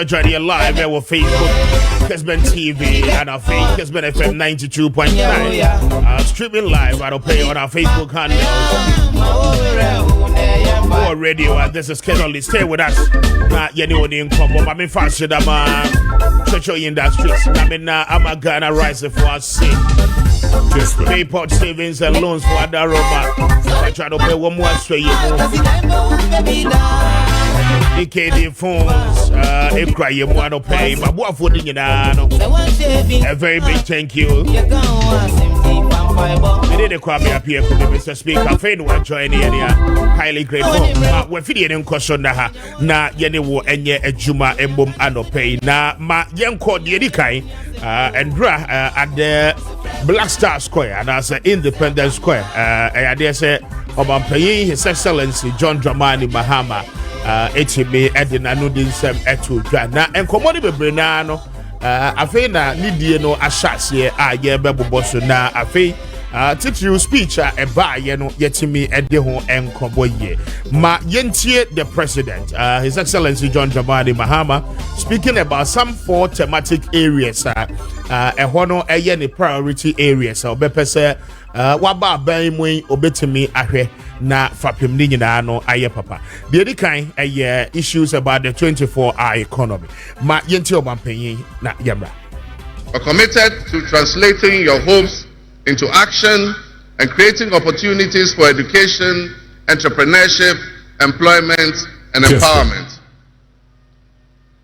join you live here with Facebook, Kessben TV, and our Kessben FM 92.9. Streaming live, I'll play on our Facebook handle. Or radio, this is Kenolly. Stay with us. Not any combo. I'm in fast with them. Church industries. I'm a Ghana riser for us. Payport savings and loans for Adaroma. I try to pay one more straight. DKD phones, if cry you want to pay, but what for you know? A very big thank you. We did a Kwame Appiah Kubi, Mr. Speaker. Fain will join here. Highly grateful. We're feeding in question na yeni wo enye ejuma embum ano pay na ma yenko diedikai and at the Black Star Square and as Independence Square. I dare say paying His Excellency John Dramani Mahama. HB Edina Nudinsem Etu Jana and Commodity Brenano. Afena Nidia no Ashas ye ye bebobosu na afe titiri speech a eba ye no yetimi ede ho enkoboye ma yentie the president His Excellency John Dramani Mahama speaking about some 4 thematic areas ehwo no eye ne priority areas obepese waba ban mu obetimi ahwe na fapem ni nyina no aye papa the edikan issues about the 24-hour economy ma yentie obampanyin na yamra are committed to translating your hopes into action and creating opportunities for education, entrepreneurship, employment, and empowerment.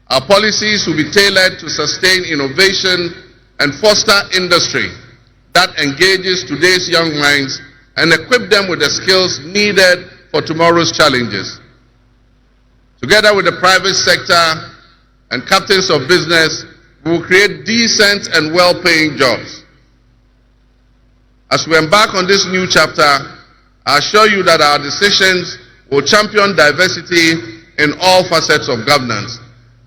Our policies will be tailored to sustain innovation and foster industry that engages today's young minds and equip them with the skills needed for tomorrow's challenges. Together with the private sector and captains of business, we will create decent and well-paying jobs. As we embark on this new chapter, I assure you that our decisions will champion diversity in all facets of governance,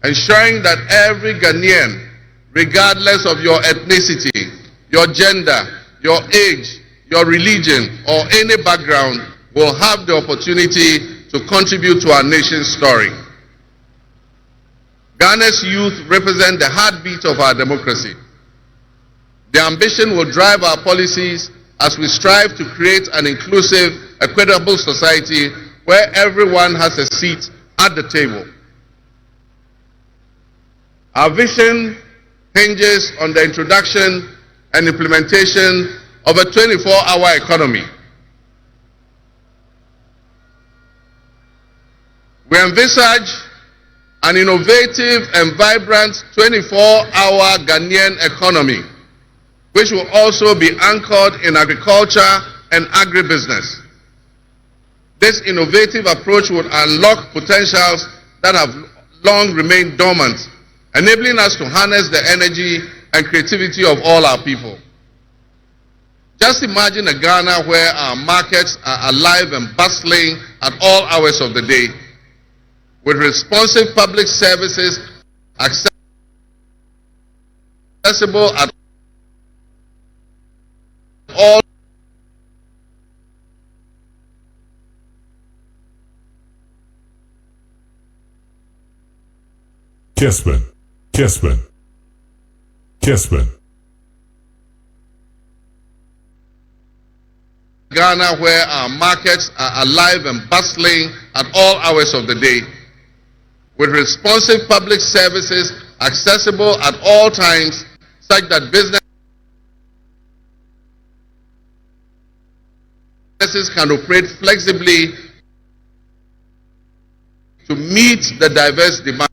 ensuring that every Ghanaian, regardless of your ethnicity, your gender, your age, your religion, or any background, will have the opportunity to contribute to our nation's story. Ghana's youth represent the heartbeat of our democracy. Their ambition will drive our policies as we strive to create an inclusive, equitable society where everyone has a seat at the table. Our vision hinges on the introduction and implementation of a 24-hour economy. We envisage an innovative and vibrant 24-hour Ghanaian economy, which will also be anchored in agriculture and agribusiness. This innovative approach would unlock potentials that have long remained dormant, enabling us to harness the energy and creativity of all our people. Just imagine a Ghana where our markets are alive and bustling at all hours of the day, with responsive public services accessible at all Kessben. Ghana where our markets are alive and bustling at all hours of the day, with responsive public services accessible at all times, such that businesses can operate flexibly to meet the diverse demands.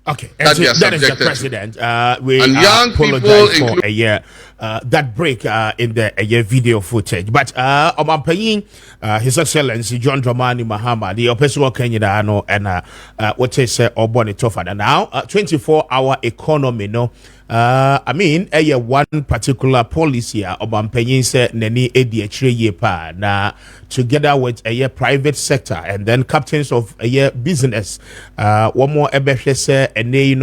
Okay, that is the president. We and young apologize people for that break in the video footage. But His Excellency John Dramani Mahama, the operational Kenya and what is Oboni Tofada now 24-hour economy. No, I mean, one particular policy Obampenyin said Neni Edi pa na together with a private sector and then captains of a business. One more ebehese ene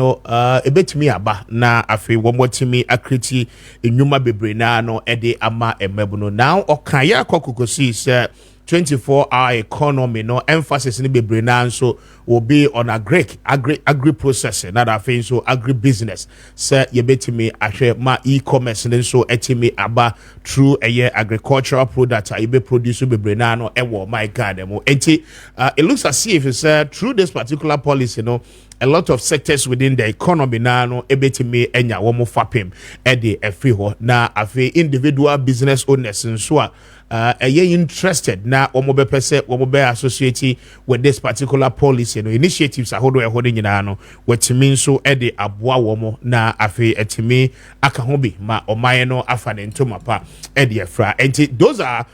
ebetimi aba na afi one more timi akriti enyuma bebre na no ede ama emebuno now okaya kokokosi se 24-hour economy no emphasis in the brain so will be on agri processing not a so agri business say you bet me ahwe ma e-commerce and so etimi aba through a year agricultural product you be produce be brain no my god it looks as if it's through this particular policy a lot of sectors within the economy now no ebetimi enya womo fapem ede efri ho na afi individual business owners nso a interested na womo be pese womo be associate with this particular policy initiatives ahodo ehode nyina no wetimi nso ede aboa womo na afi etimi aka ho bi ma oman no afa ne ntoma pa ede efra enti those are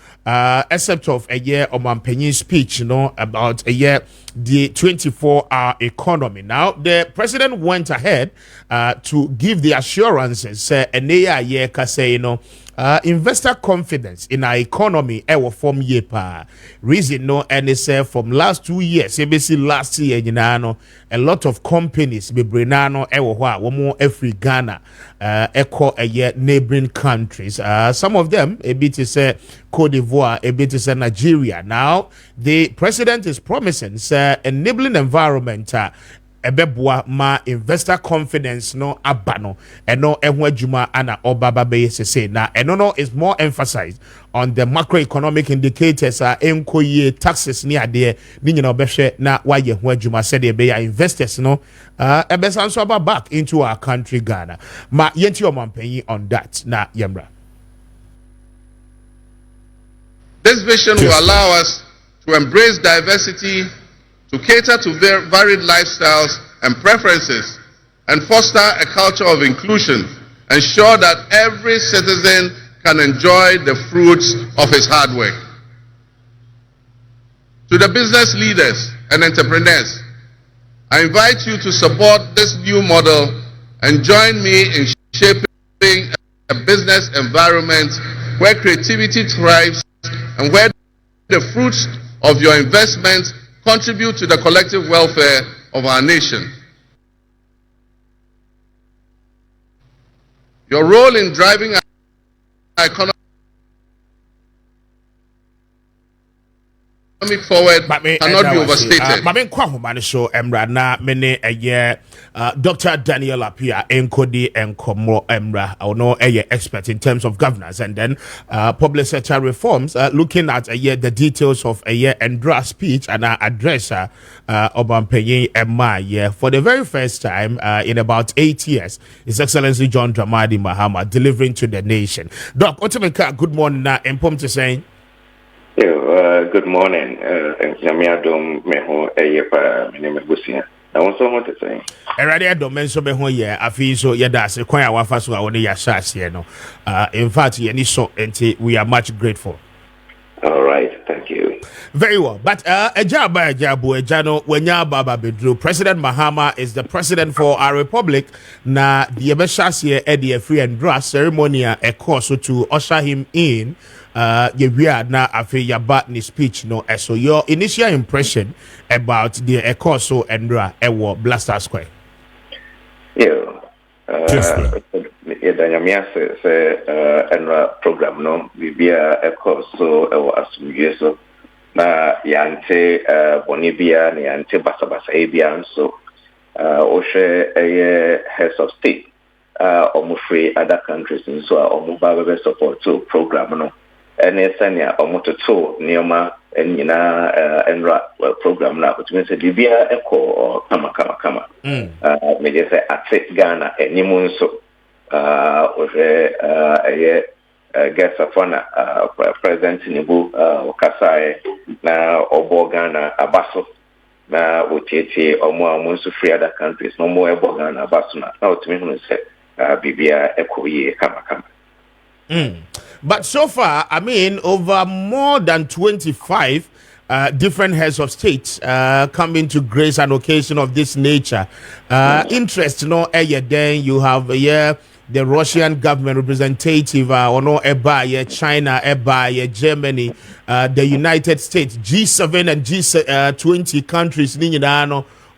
except of a year Omampenyin speech about a year the 24-hour economy. Now the president went ahead to give the assurances investor confidence in our economy form reason and it's from last 2 years ABC last year a lot of companies be brenano every Ghana echo a year neighboring countries some of them a bit is Cote d'Ivoire, a bit is Nigeria. Now the president is promising enabling environment ebeboa ma investor confidence no abano eno ehwajuma ana obaba be say na eno is more emphasized on the macroeconomic indicators enkoye taxes ni ade ni nyina obehwe na waye hwajuma said e be investors no ebesanso aba back into our country Ghana ma yenti omampanyi on that na yemra. This vision will allow us to embrace diversity, to cater to varied lifestyles and preferences, and foster a culture of inclusion, ensure that every citizen can enjoy the fruits of his hard work. To the business leaders and entrepreneurs, I invite you to support this new model and join me in shaping a business environment where creativity thrives and where the fruits of your investments contribute to the collective welfare of our nation. Your role in driving our economy forward cannot be overstated. Dr. Daniel Appiah Nkodi Nkomo Emra, I know a expert in terms of governance and then public sector reforms, looking at the details of Endra speech and address Obampenyin Emma for the very first time in about 8 years. His Excellency John Dramani Mahama delivering to the nation. Doc, Otemeka, good morning. Empom to saying. Good morning. Nyamiadom meho eyepa meneme busia. I want someone to say. Erade adom so be ho ye afi so ye da se kwan awafa so a woni ya shase no. In fact ye ni so enti we are much grateful. All right, thank you. Very well. But ejano wenya baba bedru. President Mahama is the president for our republic. Na the ebeshase e free and draft ceremony a course to usher him in. Na afi yaba ni speech no so your initial impression about the Ekoso Endra Ewo Blaster Square. Danyamia say Endra program no bibia Ekoso Ewo asumye so na yante bonibia ni yante basabasa ebia so oshe heads of state free other countries so omuba support to program no ene sanya omototo nioma enyina enra program na otumi se bibia eko kama me je say at Ghana enimu nso oje guest afana president nibu okasae na obo Ghana abaso na otietie omo nso free other countries no mo ebo Ghana abaso na otumi hunu se bibia eko ye kama. But so far, I mean, over more than 25 different heads of state coming to grace an occasion of this nature. Interest, then you have the Russian government representative, China, Germany, the United States, G7 and G20 countries,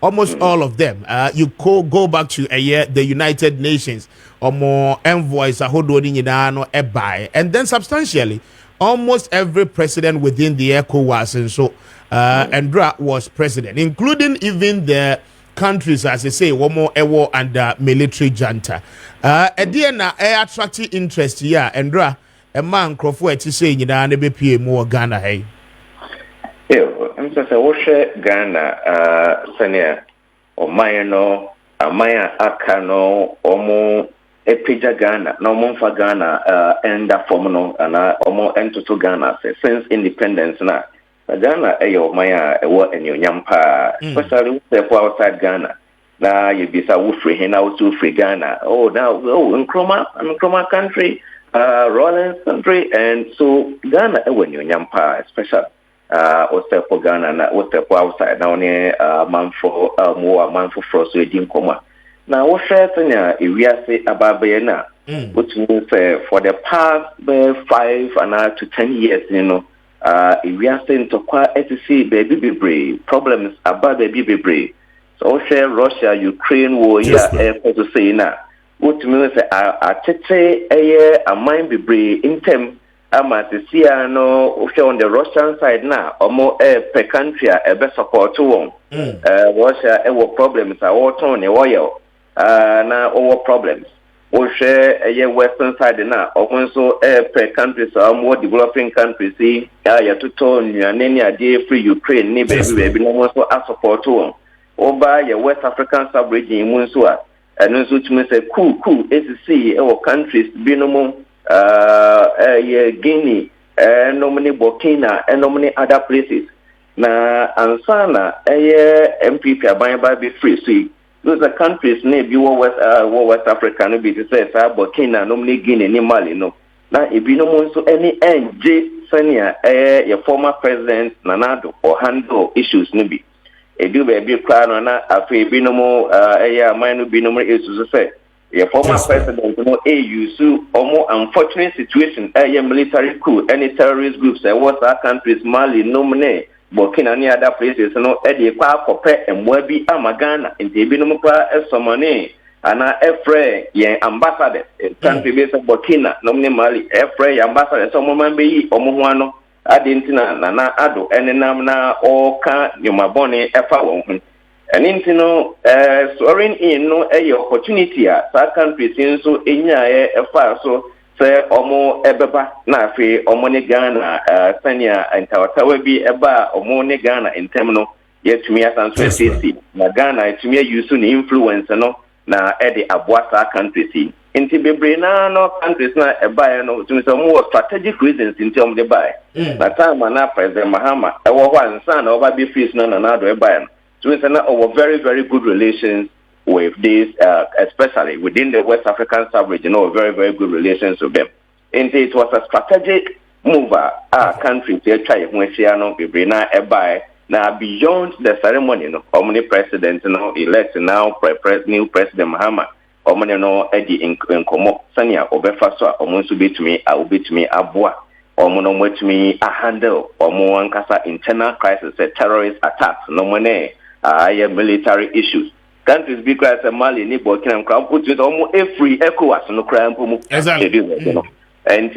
almost all of them. You go back to the United Nations or more envoys and then substantially almost every president within the ECOWAS, and so Andra was president, including even the countries, as I say, one more war under military junta. Ediana attracting interest here, Andra, a man Crawford to say, you know, and be more Ghana. Hey, I'm just a Ghana, Senior, or Mayano, Amaya Akano, Omo, Epija Ghana, no more for Ghana, and that formal, and Omo enter Ghana since independence now. Ghana, ayo Maya, what in your Yampa, especially outside Ghana. Now you be so free, and now to free Ghana. Oh, now, in Chroma country, Rollins country, and so Ghana, when you Yampa, especially. Oste for Ghana na oste for outside na one man for more man for frost we din koma na wo share tanya ewiase ababe na which means for the past 5 and to 10 years you know ewiase ntokwa etc baby bebre problems about baby bebre so share Russia Ukraine war here to say na which means atete a mind bebre intem ama tisia no on the Russian side now omo per country e be support won Russia e wo problems a wo ton ne wo yo na wo problems wo share e western side now omo so per countries are more developing countries see ya tuto nnuane ne ade free Ukraine ne baby no so support won oba ya West African sub-region mu so a eno so tumi say cool see e wo countries bi no mo Guinea, no many Burkina, and no many other places. Na ansana, MPP are be free. See, those are countries near West Africa, no be to say, Burkina, no many Guinea, ni Mali, no. Now, if you know so any NJ Senior, your former president Nanado or handle issues, maybe. A do be crown on a free binomo, minor binomo issues to say. The former president, you know, AU, almost unfortunate situation, a military coup, any terrorist groups, what our countries, Mali, Nomine, Burkina, any other places, you know, Eddie Park, and Webi, Amagana, in the Binomupa, Somane, and Efre, ambassador, country based Burkina, Nomine Mali, Efre, ambassador, someone be Omoano, Argentina, Nana Ado, and Namna, or Ka, Yomabone, Efa. And into no soaring in no opportunity sa countries in so enya far so say omo ebeba na fe omo ne Ghana sanya entawatawa bi eba omo ne Ghana intemno yetumi asanso sisi na Ghana yetumi use no influence no na ede aboa sa countries inti bebre na no countries na eba no tumi so mo strategic reasons inti omo de buy na time na President Mahama e wo ho ansa na oba be fees no na do eba no. So it's our very, very good relations with this, especially within the West African sub-region, very, very good relations with them. And it was a strategic move, our country to try to buy now beyond the ceremony, Omni president, elect now, new president Mahama, Omni Eddie in Komo, Sanya, Obefaso, Omonsu bit me, I will beat me, Abua, Omono wet me, a handle, Omo Ankasa internal crisis, terrorist attacks, no money. Military issues. Countries because Mali, ni Burkina Faso put it almost every ECOWAS no crime exactly. And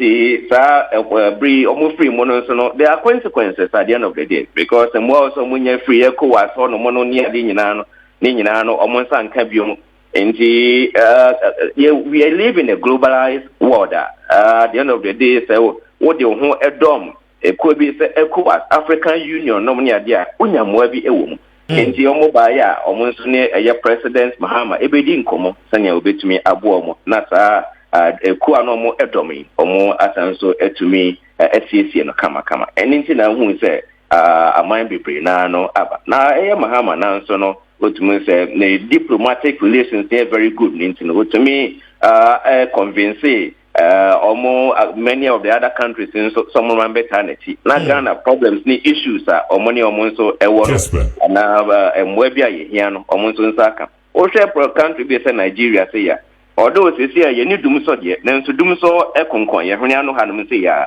bri almost free mono so there are consequences at the end of the day because the more so when you free ECOWAS or no mono near the Ninano almost uncabium and we are living in a globalized world at the end of the day so what the whole a dom it could be ECOWAS African Union no near there unyamwabi ewum. And the Omobaya, almost near a President Mahama, Ebedin Como, Sanya Obetumi Abuomo, Nasa, a Kuanomo Edomi, or more Atanso Etumi, SCC and Kama. And into now who say, a mind be free, no, Abba. Now, Mahama, now, so no, what to say, the diplomatic relations, they're very good, what to me, convince. Many of the other countries in some eternity. Not Ghana problems, ni issues are or money almost so a war and Webia Yano, almost on Saka. Or share per country based Nigeria say ya. Although it's here, you need to do so yet, then to do so a concoy, Huniano Hanum say ya.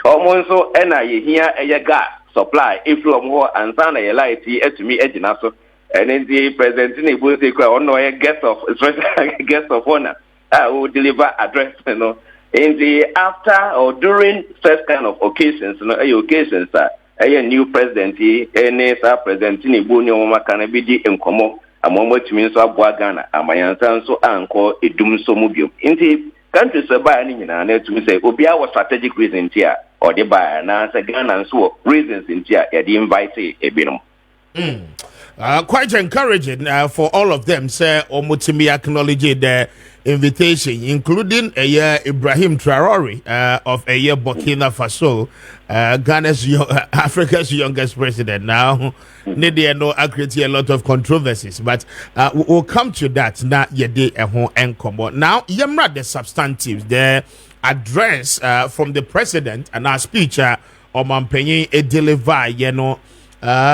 Almost so and I hear a gas supply if you are more and Sana a light to me Edinaso. And then the president in a say, oh no, a guest of honor. I will deliver address, In the after or during such kind of occasions, a new president, any president in Ibunio can be the incomo, among what means of Ghana, and my answer so uncle, a doom so mobile. In the countries by any to say, Obia was strategic reasons here, or the buyer, and answer Ghana and so reasons in here, the invite a binum. Quite encouraging for all of them, sir. Omutimi acknowledge the invitation, including Ibrahim Traore of Burkina Faso, Ghana's Africa's youngest president. Now, no create a lot of controversies, but we'll come to that. Now, now, yamra the substantives, the address from the president and our speech Omampenyi a deliver,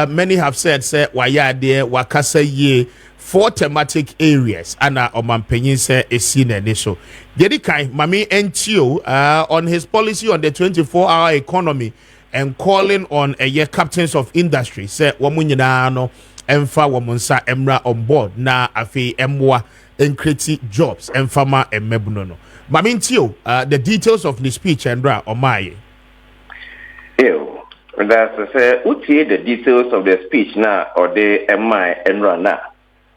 many have said, say, wayade wakasa ye 4 thematic areas, and Omampenyi say a scene and so. Dedikai Mami NTO on his policy on the 24-hour economy and calling on captains of industry, say wamunyina no emfa wamunsa emra on board na afi emwa enkreti jobs emfama emmebuno no. Mami NTO the details of the speech andra omaye. That's to say, the details of the speech now or the MI and run now.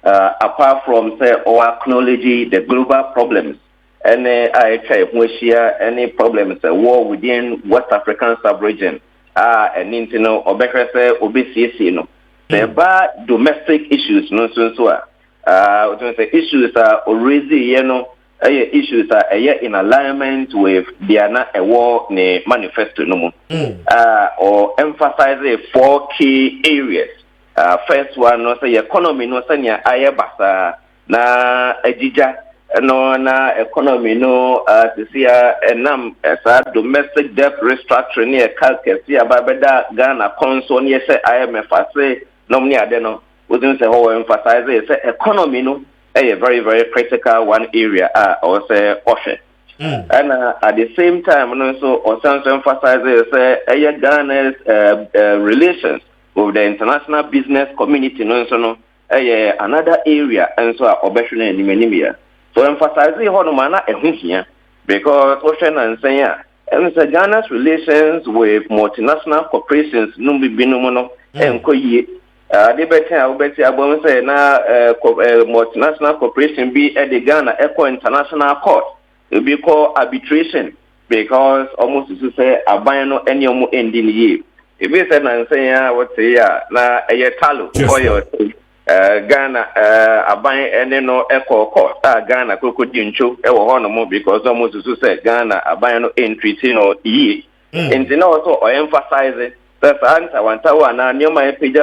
Apart from say or acknowledging the global problems, and I try to any problems war within West African sub-region, and or better say obesity, the bad domestic issues, issues are already issues are in alignment with the war manifesto or emphasize 4 key areas. First one no say economy no sanya ayabasa na ejija no na economy no sisia enam esa domestic debt restructuring ne kalkesi ababeda Ghana console ne say IMF say no mni ade no wouldn't say how emphasize say economy no a very, very critical one area, or say, Oshe. And at the same time, also, also emphasizes Ghana's relations with the international business community, another area, and so obession and anemia. So emphasizing Honomana and here, because Ocean and saying, and Ghana's relations with multinational corporations, Numbi Binomono, and Koye. They better say na multinational corporation be at the Ghana Eco International Court. It will be called arbitration because almost to say a bino any more ending year. If you say and say what say na a talo oil Ghana a buying any no Eco Court Ghana Coco Dincho Ewo because almost to say Ghana a bino entry no year. And then also or emphasize it. That's answer one tower now. Near my page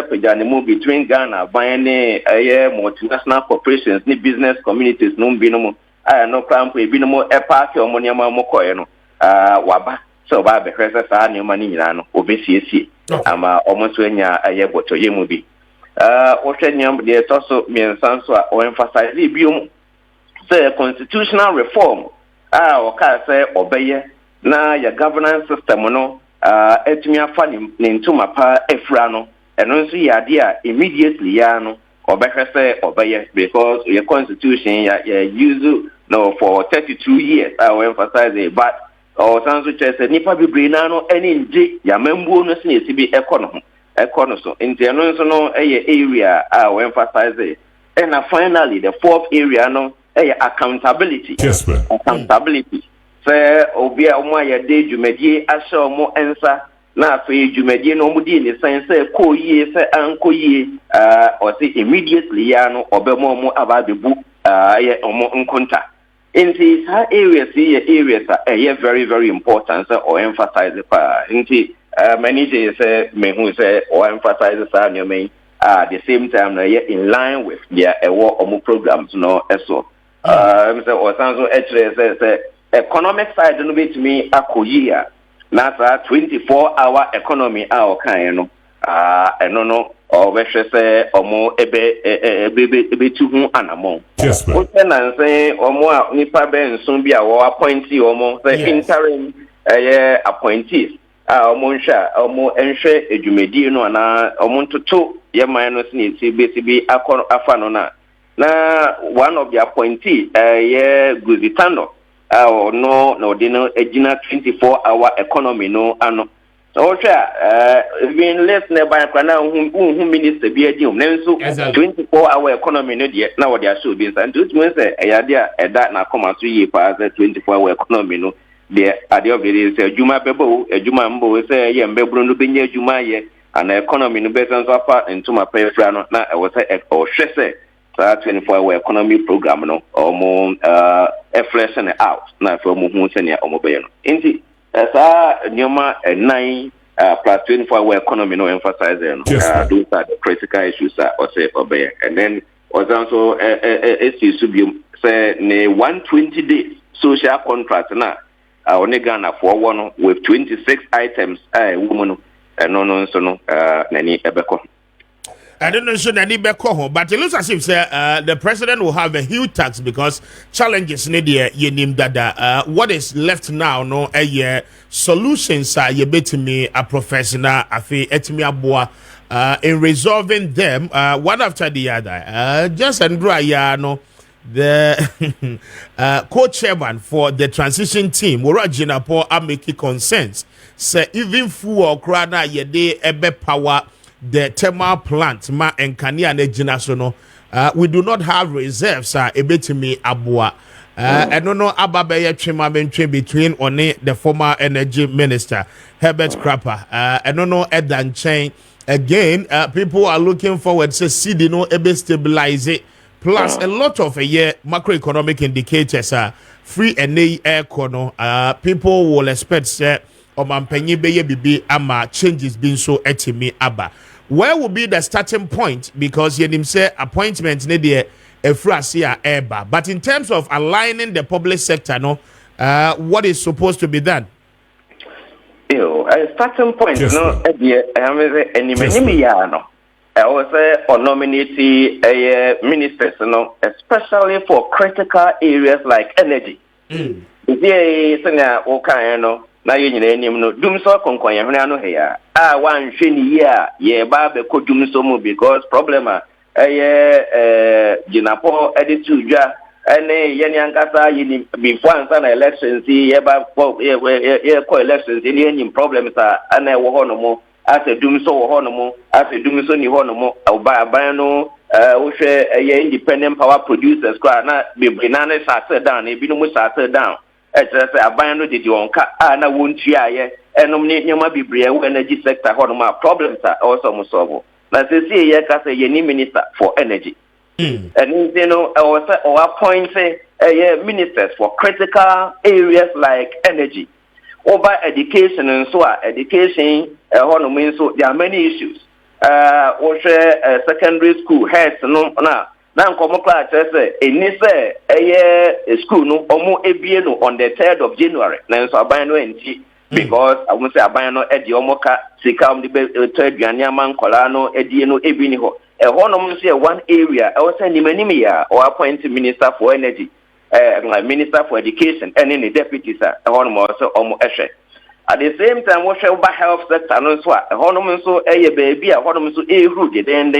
move between Ghana, buying multinational corporations, ni business communities, no binomo. I no cramp, binomo, a party or moniama mokoyano. Waba, so Babe, Cressa, new money, obviously. I'm almost when ya a year to Yemubi. Oceanium, there's also me and Sanswa or emphasize the say constitutional reform. Or can say obey na your governance system, no. Etumia fani n'intuma pa efrano eno nso yade immediately no obehwe say obeye because your constitution ya use no for 32 years I will emphasize it but or sanso chese nipa bebre na no eni nje ya membu no se esibi econo so nti eno nso no area I will emphasize it and finally the 4th area no accountability. Kessben. Accountability. Say obia omo ya de dwumadie ahye omo ensa na afi dwumadie no omo di ni sense say ko yie say anko yie or say immediately ya no obemo omo ababebu ye omo nkonta inti sa areas are very very important or emphasize pa inti many days say me who say or emphasize sa new me at the same time in line with their omo programs no eso say or sanso actually say economic side no be to me akoyia na sa 24-hour economy our kind no no or we say omo ebe tu hu anamon o na say omo nipa be nson bi a wo appointee omo say interim appointees omo nsha omo enhwe edwumedi no na omo ntoto ye man no se bi afa no na one of the appointee Guzitano no dino ejina 24-hour economy no ano so even less nearby who minister be a deal 24-hour economy no dear now they are so this and it means that na come 3 years past 24-hour economy no there at the obvious juma bebo juma mbo say ye mbebro no benye juma ye and economy no better so far into my pay no na I was say or say 24-hour economy program no or more fleshing out na for mo hu senia o mo be no inti nyoma 9 plus 24-hour economy no emphasize no those are the critical issues or say obey and then also issue subium say ne 120 days social contract na only Ghana for one with 26 items woman no so no nani ebeko. I don't know so nani beko but it looks as if the president will have a huge tax because challenges need yenim dada what is left now no solutions are ye betimi a professional afi etimi aboa in resolving them one after the other just andra ya no the co-chairman for the transition team Oragina Po are making consensus say even full crana yede ebe power the thermal plant ma enkani and ejinasono we do not have reserves ebetimi abua and no ababeye twema bentwe between oni the former energy minister Herbert Crapper and no edan chain again people are looking forward to see the no ebe stabilize it. Plus, a lot of macroeconomic indicators are free and air corner. People will expect changes being so etimi aba. Where will be the starting point? Because you say appointments need a eba. But in terms of aligning the public sector, no, what is supposed to be done? A starting point, no, I was on nominating ministers, especially for critical areas like energy. Na yenyina no dum so konkonya hwena no heya wan hwe ni ye ba be ko dum so mu because problem jinapo editu dwa ene yeni ankasa yini before ansa na elections ye ba ye ko elections ni enyim problems ana wo ho no mo ase dum so wo ho no mo ase dum so ni ho no mo aban no wo hwe ye independent power producers kwa na be na na start down e bi no mo start down say abano did you na won't ye enom ni nyoma bibre energy sector ho problems are also solve na say ye ka say ye ni minister for energy and you know or appoint ministers for critical areas like energy over education and so education ho mean so there are many issues secondary school heads no na nkomo class say eni say school no omo ebie no on the 3rd of January na so aban no enti because I won't say aban no edi omo ka sika om de aduane amankola no edi no ebi ni ho ho no mo say one area I was say nimani ya or appoint minister for energy minister for education and any deputies ho no mo so omo ehwe at the same time we shall ba health sector no so ho no mo so baby ho no mo so ehuru de den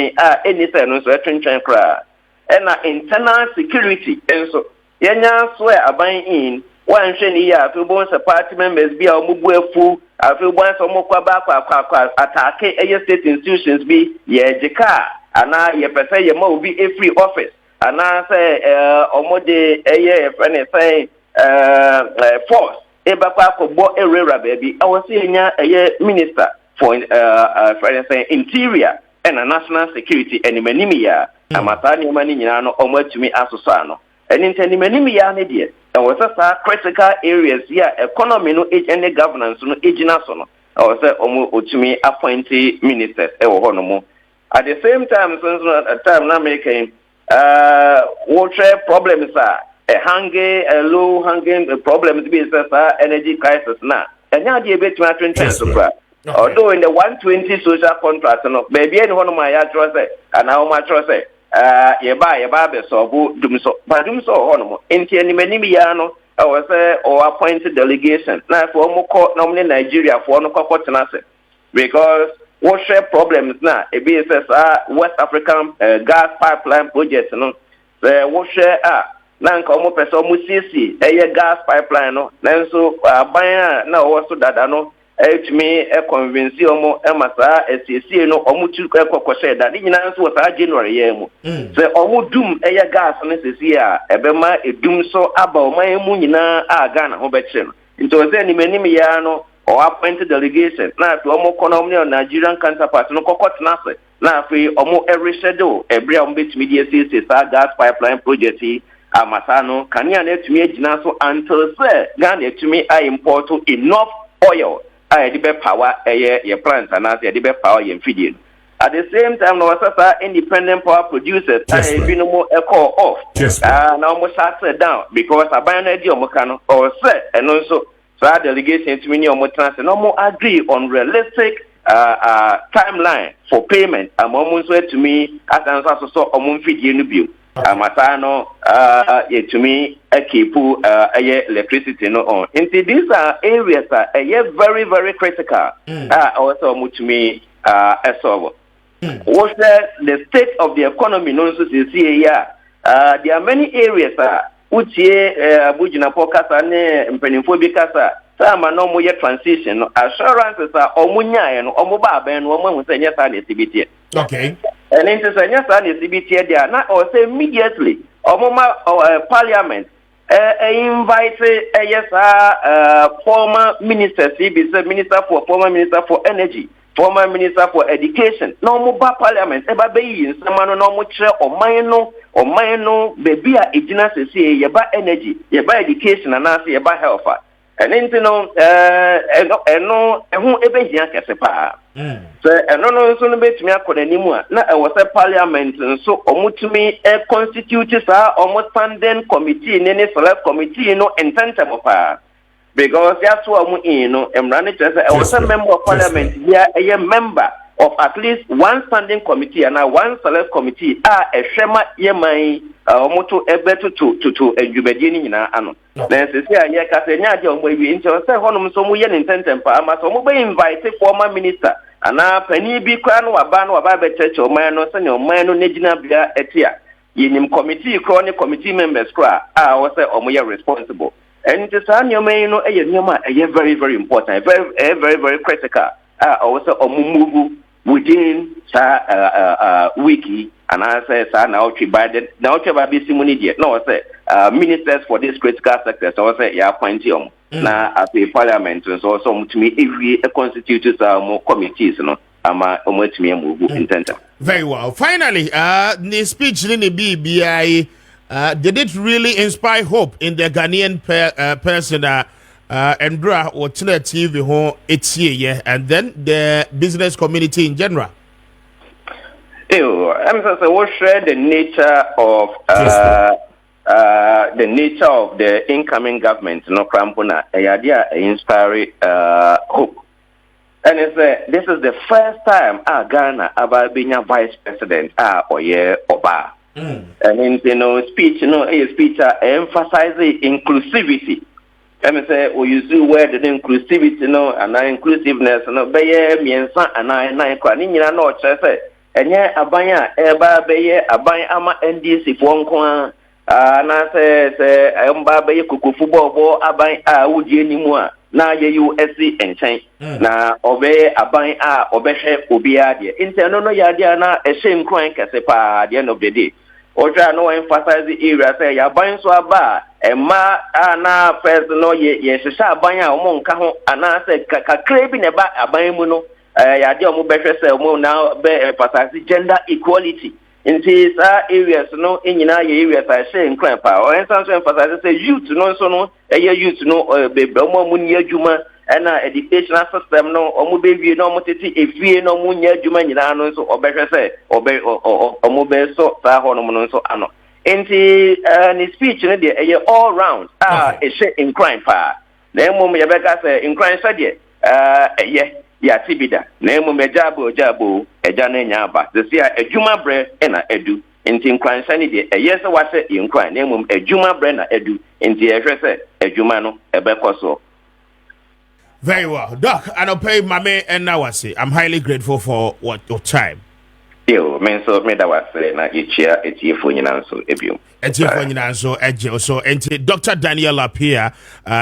any say no so twentwen kra and internal security and so yenya swear aban in one sheni ya fi bon party members bi a omubu efu afi bon so mokwa ba kwa attack state institutions bi ye jika ana ye pese ye ma obi free office ana say omode friend say force e ba kwa ko bo erera baby I was yenya minister for friend say interior and national security and manimia amatani mani nyina no omwatumi asosa no eni manimi ya ne de and was critical areas here economy no and governance no ejina so no I was otumi appoint ministers ho no mo at the same time since at time na making water problems low hanging problems be energy crisis na enya de betuma 20 so far. Although in the 120 social contract, no, baby, any one of my trust, and how much trust, ye buy be so good, but do so honorable. In any miano, I was or appointed delegation. Now, for more court, normally Nigeria for no court because what share problems now, a BSS West African gas pipeline projects, no, the what share na nka omo pese omo sisi gas pipeline no nanso aban na wo so dada no etumi convince omo emasa esiesie no omo tu ekokose da nyina nso wo saa January ye mu se omo dum gas no sisi a ebema edum so aba oman mu nyina aga na ho beche no nti o se ni menim ya no or appointed delegation na to omo economy of Nigerian counterpart no kokotna se na afi omo every schedule every omo betumi die sisi sa gas pipeline project amasano kania na etumi agina so until say Ghana etumi import enough oil the be power ye plant and the be power ye feeding. At the same time, no independent power producers be no more call off. Now almost set down because I buy an idea or set and also so delegation to me or no more agree on realistic timeline for payment. I'm almost to me as an also on feed you bill. Amatano to me keep electricity no on. Into these are areas that are very, very critical. Also to me solve. What's the state of the economy no so see here. There are many areas which Bujina Pokasa ne Mpenifo Kasa sama no more transition assurances are omunya and omoba ben woman say yes and CBT. Okay. And in the yes and CBT there now or say immediately omoma parliament invite former minister CB minister for energy, former minister for education. No more parliament eba be in samano no mo kire o man no baby a ejina say yeba energy, yeba education and say yeba health. And then who ebe hia kese pa so no so no betumi akọda nimu a na was a parliament so omutumi constitute sa standing committee ne select committee no intentam pa because that's what no emrane say was a member of parliament here a member of at least one standing committee and one select committee ehwema yeman omoto ebeto to adwumadi ni nyina ano na sisi aye ka se nya je ombo wi nti o se honum so mu ye intentem pa ama so mo be invite former minister ana pani bi kwa no waba be church oman no se ne oman no negina bia etia yenim committee chronic committee members kwa o se omo ye responsible and it sa nyoma no eye nyoma eye very very important very very critical o se omo move within wiki and I say now by be simony no say ministers for this critical sector so say ya appoint na at the parliament so to me if a constitutes more committees no ama omotumi move intenta. Very well. Finally, the speech in the BBI did it really inspire hope in the Ghanaian person Endra or Tina TV home it's here and then the business community in general? I'm saying share the nature of the incoming government, no crampona, a idea inspire hope. And this is the first time Ghana about being a vice president or Oba. And in speech, a speech emphasizing inclusivity. I say we use the word inclusivity, and inclusiveness, be miensa and I kwa no say. Enye abanya eba beye abanya ama NDC fonko na se emba beye kukufu bobo abanya wudie nimu a na ye USC enchen na obe abanya obehwe obia de inteno no ya de na ehye nkran kese pa the end of the day oja no emphasize the area say ya abanya so aba ema na first no ye hwehwe abanya o mo nka ho ana se kakra bi ne ba abanya mu no ya de omo behwe se omo now be emphasize gender equality in these areas no enyina ye areas I say nkran pa o ensan so emphasize say youth no so no youth no be omo mu ni adwuma na educational system no omo be wie no omo tete efie no mu ni adwuma nyina no so obehwe se omo be so sa ho no no so ano enti ni speech no de all round e say nkran pa na emo me be ka say nkran so de ya tibida na emu mejabo eja na nya aba this year adwuma bre na edu enti nkwansa ni de eyese wase nkwan na emu adwuma bre na edu enti ehwese adwuma no ebekoso. Very well, Doc. And I'll pay Mame and Nawasi. I'm highly grateful for your time. you mean so me that was na ichia etiefo nyina so ebiom. Etiefo nyina so eje so enti Dr. Daniel Appiah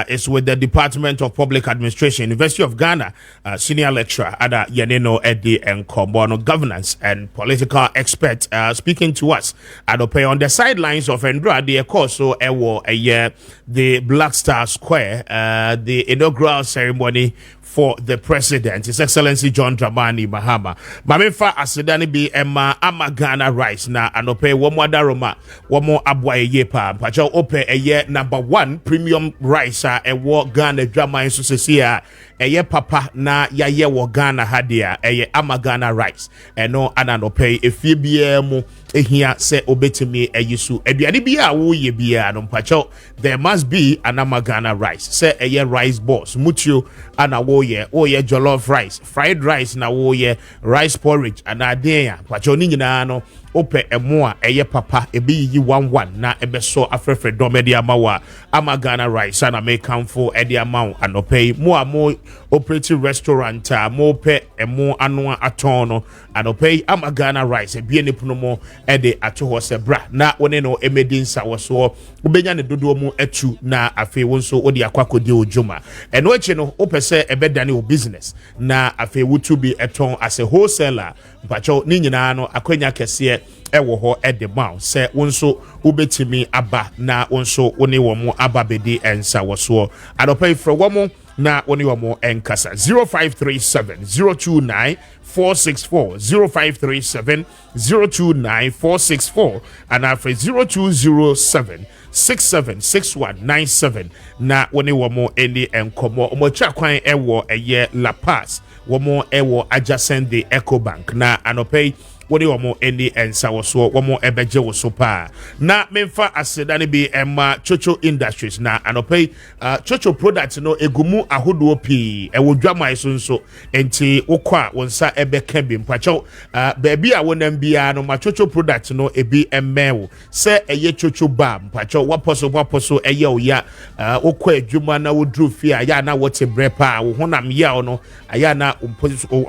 is with the Department of Public Administration, University of Ghana, senior lecturer ada Yaneno Eddie and Kombono, governance and political expert, speaking to us at on the sidelines of Ndra the course so ewo the Black Star Square, the inaugural ceremony for the president, His Excellency John Dramani Mahama. Mamefa asedani bi Emma Amagana rice na anope womo adaroma womo abwa yepa pacha ope number 1 premium rice ewo Ghana drama nso sesia papa na yaye wo Ghana hadia Amagana rice eno ananope efie bia mu ehia se obetimi eyisu aduane bia wo ye bia no pacha there must be an Amagana rice se rice balls mutuo ana wo ye jollof rice, fried rice na wo ye rice porridge anadea pacha ni nyina no ope emoa papa ebi yi 11 na ebeso afrefre domedi amawa Amagana rice ana make kamfo edi amaw anope mo operating restaurant mo pe emo ano atono anope Amagana rice ebie ne puno mo ede atoho se bra na wone no emedin sawoso ubenya ne dodo mu atu na afi wonso odi akwakodi ojuma eno eche no opese ebedane o business na afi wutu bi eton as a wholesaler mpacho ni nyina no akwanya kese ewo ho edemau se wonso ubetimi aba na wonso woni wo mo aba bedi ensa woso adopai fro wo mo na woni wo mo enkasa 0537 029 464 0537 029 464 and after 0207 676197 na woni wo mo eni enkomo omo twa kwan ewo La Paz wo mo ewo adjacent the Eco Bank na anopai wodi womo eni ensa woso womo ebeje woso pa na memfa asedane bi emma chocho industries na anopai chocho product no egumu ahodo pi ewo dwamai so enti wokwa wonsa ebeka bi mpacho baabi a wonam bia no ma chocho product no ebi emmewo se eye chocho ba mpacho waposo eye oya wokwa adwuma na wodru fi aya na wote brepa wo honam ya no aya na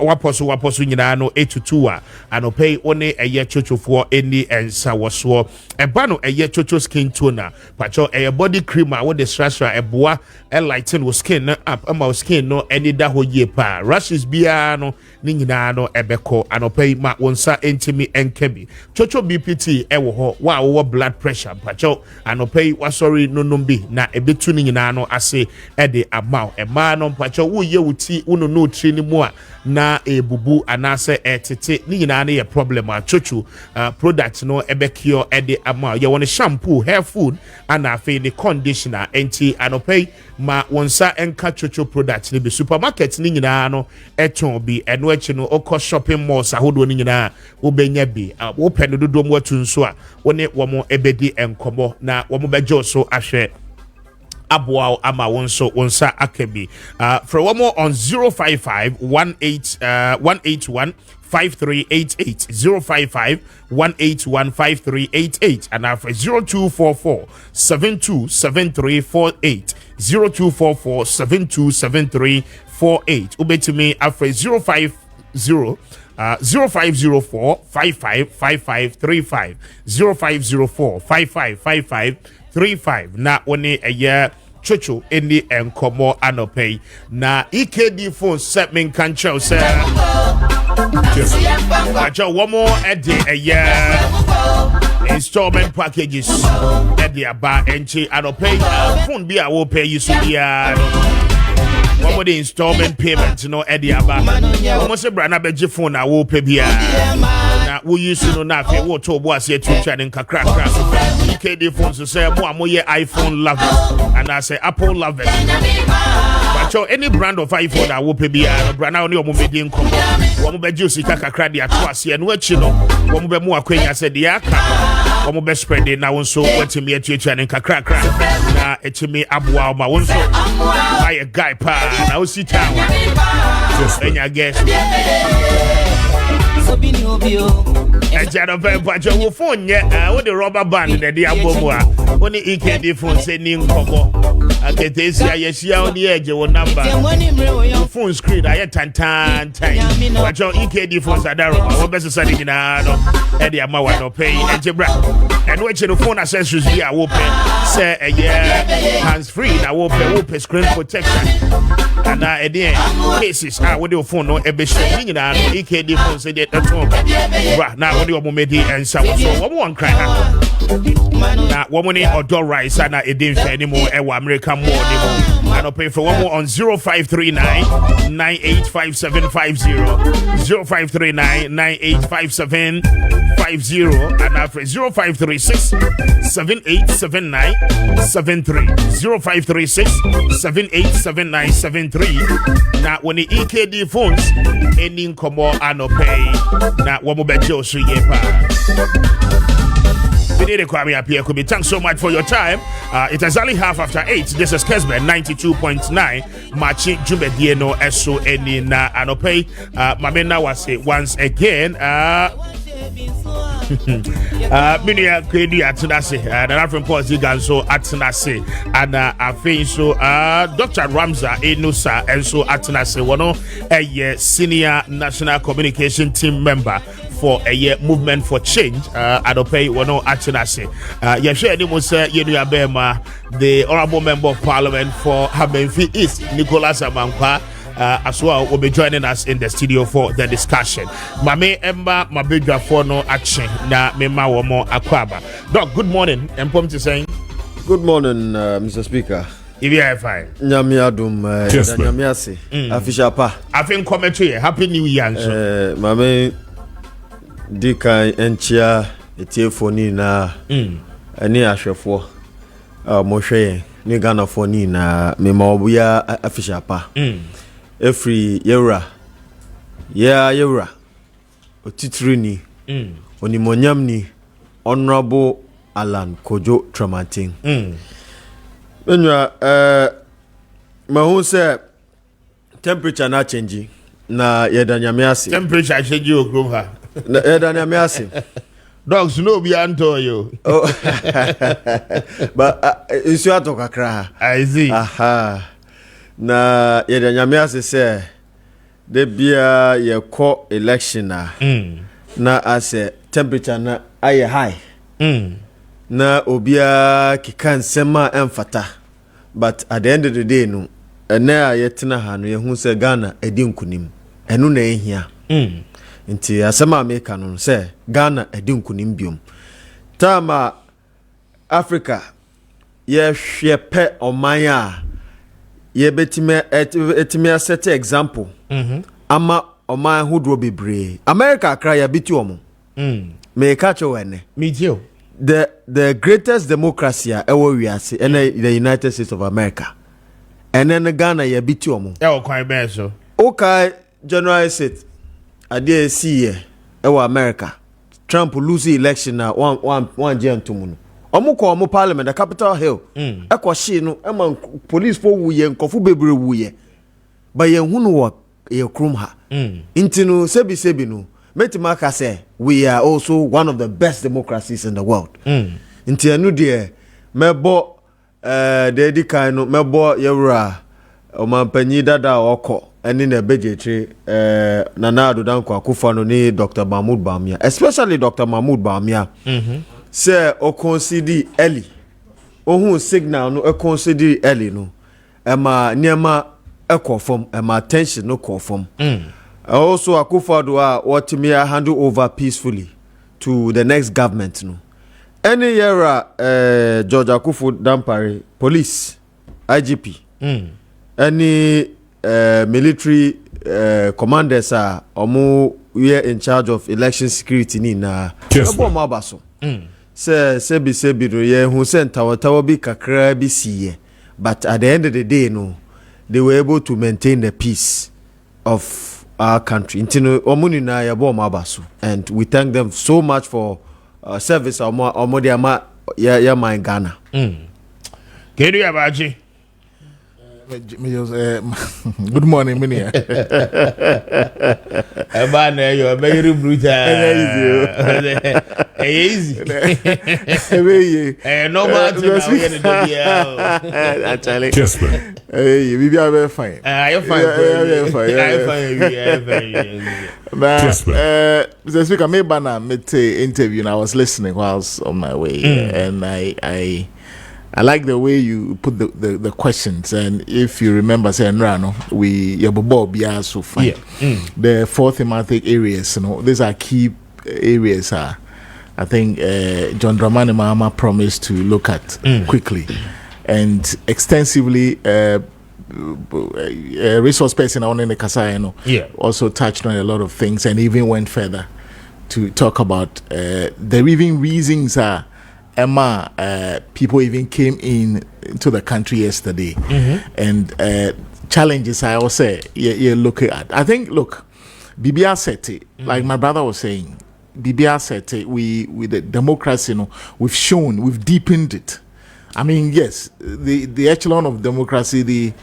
waposo nyina no 82 anopai one eye chochofo eni ensa woso eba no eye chocho skin toner pacho eye body cream a wo de strasra eboa lighten wo skin up ama skin no eni da ho ye pa rashes bia no ni nyina no ebeko anopai ma wonsa entimi enkebi chocho BPT ewo ho wa wo blood pressure pacho anopai wasori nonombi na ebetu ni nyina no ase ede amount ema no pacho wo ye wuti uno no tri ni mu a na ebubu anase etete ni nyina na ye problem a chocho product no ebekio ede ama ye won shampoo hair food ana afi ni conditioner enti anopai ma wonsa enka chocho product ni be supermarket ni nyina no eton bi eno echi no okọ shopping malls ahodo ni nyina obenya bi wo pe no dodo mo atu nso a woni wo mo ebedi enkomo na wo mo bejo so ahwe Abwao ama wonsa akabi for one more on 055 181 5388 055 181 5388 and after 0244 727348 0244 727348 ubetimi after 050 0504 555535 0504 555535 na one a chocho eni enkomo anopei na EKD phone set me can show sir aja one more edi installment packages edi aba enchi anopei phone bi a wo pay you so dia one more the installment payment no edi aba almost a brand abeji phone a wo pay bia na wo use no na fe wo to bo ase tu twa den kakra EKD phones so say mo amoye iPhone lovers and I say Apple lovers but so any brand of iPhone that wo pay bia brand na oni o mo medi nkom wo mo beji osika kakra dia to ase no achi no wo mo be mo akwanya se dia aka wo mo be spread na won so watimi atuatua den kakra na etimi aboa ma won so buy a guy pa na o si town just enya guess ejado pe jo wo phone ye wo the rubber band na dia bomu a woni EKD phone say ni nkomo Aketesia yeshia on the edge one number. Phone screen I tan time. What your EKD phones are there. What best study na no. Eddie Amawa no pay ejebra. And which the phone accessories we are open. Say a year hands free. I open screen protection. And now again cases with your phone no ebe showing na EKD phones say that at home. Right now what you momedi and so one cry. Now woman or door rice and it didn't anymore American more anymore. And I'll pay for one more on 0539 985750 0539 985750 and after 0536 787973 0536 787973. Now when the EKD phones ending come on and pay now one more bejo so yepa. Kwame Appiah Kubi. Thanks so much for your time. It is only 8:30. This is Kessben 92.9. Maakye Jumedieno Eso Eni na Anope. Mamena was say once again. Minia Kwedi Atunase. The African Policy Ganso Atunase. And I think so. Dr. Ramza Enusa Enso Atunase. One a senior national communication team member for a year movement for change. Adope wano Atunase. Yeshe Nimusa Yenu Abema, the honorable member of parliament for Habenfi East, Nicholas Amankwa. As well will be joining us in the studio for the discussion. Mame Emba Mabedra for no action na mema womo akwaba. Doc, good morning. Empom to saying. Good morning, Mr. Speaker. If you are fine. Nyamiadum, Nyamiase. Afisha pa. I think commentary. Happy New Year. Mame Dika enchia etiefoni na ani ahwefo mohwe ni Ghana foni na mema obuya afisha pa. Every yewra otitrini onimonyamni Honorable Alan Kojo Tramatin menwa mahu se temperature na change na yedanyame ase temperature change ogrom ha na yedanyame ase dogs no be anto yo but isu atokakra I see aha na yedanyame ase se de bia ye ko election na ase temperature na aye high na obia kikan sema emfata but at the end of the day no na yetena ha no yehu se Ghana edi nkunim enu na ehia nti asema America no se Ghana edi nkunim biom tama Africa ye hwepe omanya ye betime set example ama oman hodro bebre America akra ya biti omo me catch wene me too the greatest democracy ever we are see in the United States of America and then Ghana ya biti omo kwan be so okay January 6th ade see ever America Trump lose election na one gentleman omo ko omo parliament the Capitol Hill ekohye no ema police po wuye nkofu bebre wuye ba ye hunu wo ye krum ha intinu sebi no metimaka say we are also one of the best democracies in the world inti anu de mebo de kan no mebo yewra omampanyi dada okọ eni na bejetri Nana Addo Akufo no ni Dr. Mahmoud Bawumia especially Dr. Mahmoud Bawumia say o consider early ohun signal no e consider early no ema niema ekofom ema attention no kofom also Akufo Addo what me handle over peacefully to the next government no any era George Akufo Dampare police IGP any military commanders are omo we are in charge of election security ni na ebo mo abaso sebi do ye hu tawo bi kakra bi siye but at the end of the day no they were able to maintain the peace of our country intino omuni na yabo mo abaso and we thank them so much for service omo dia ma ya man Ghana kedu ya baji Good morning, Minia. Man, you're very brutal. Easy. No matter Actually, Kessben. We are very fine. I'm fine. Mr. Speaker, maybe I made an interview and I was listening whilst on my way, and I like the way you put the questions, and if you remember saying Rano, your so fine. The four thematic areas, these are key areas. I think John Dramani Mahama promised to look at quickly and extensively. Resource person on in the Kasai, also touched on a lot of things and even went further to talk about the even reasons Emma, people even came into the country yesterday, and challenges I also say you're looking at. I think, look, BBR said it, like my brother was saying, BBR said it, we with the democracy, we've deepened it. I mean, yes, the echelon of democracy, the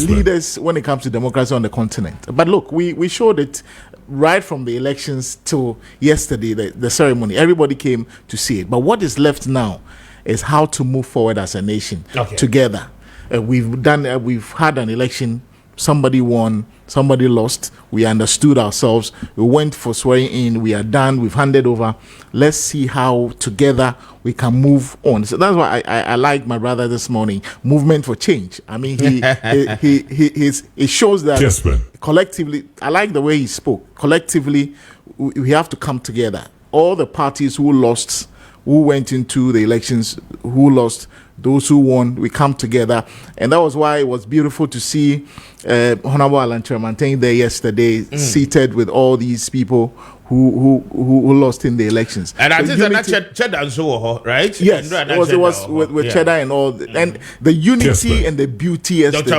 leaders when it comes to democracy on the continent. But look, we showed it right from the elections till yesterday, the ceremony. Everybody came to see it. But what is left now is how to move forward as a nation together. We've had an election. Somebody won, somebody lost. We understood ourselves. We went for swearing in. We are done. We've handed over. Let's see how together we can move on. So that's why I like my brother this morning. Movement for change. I mean, he shows that collectively. I like the way he spoke. Collectively, we have to come together. All the parties who lost, who went into the elections, who lost, those who won, we come together. And that was why it was beautiful to see Honorable Alan Chermanteng there yesterday, seated with all these people who lost in the elections. And I think that Cheddar so right? Yes, it was with Cheddar and all. And the unity and the beauty yesterday.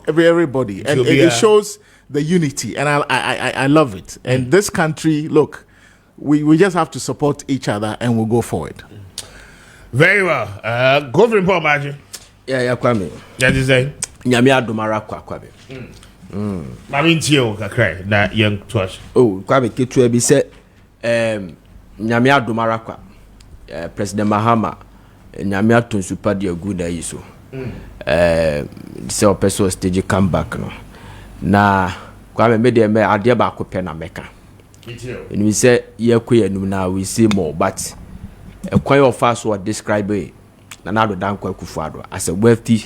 Everybody. And it shows the unity. And I love it. And this country, look, we just have to support each other and we'll go forward. Very well. Go for report, Maakye. Yeah, Kwame. That is it. Nyame adomara Kwame. Mami ntio kakra na young touch. Oh, Kwame ketu bi se nyame adomara President Mahama nyame aton super de agu na yi so. Se opeso stage comeback no. Na Kwame me de me ade ba ko pe na meka. And we say yakwe enum na we see more, but a quite of us were described Nana Dankwa Kufuado as a wealthy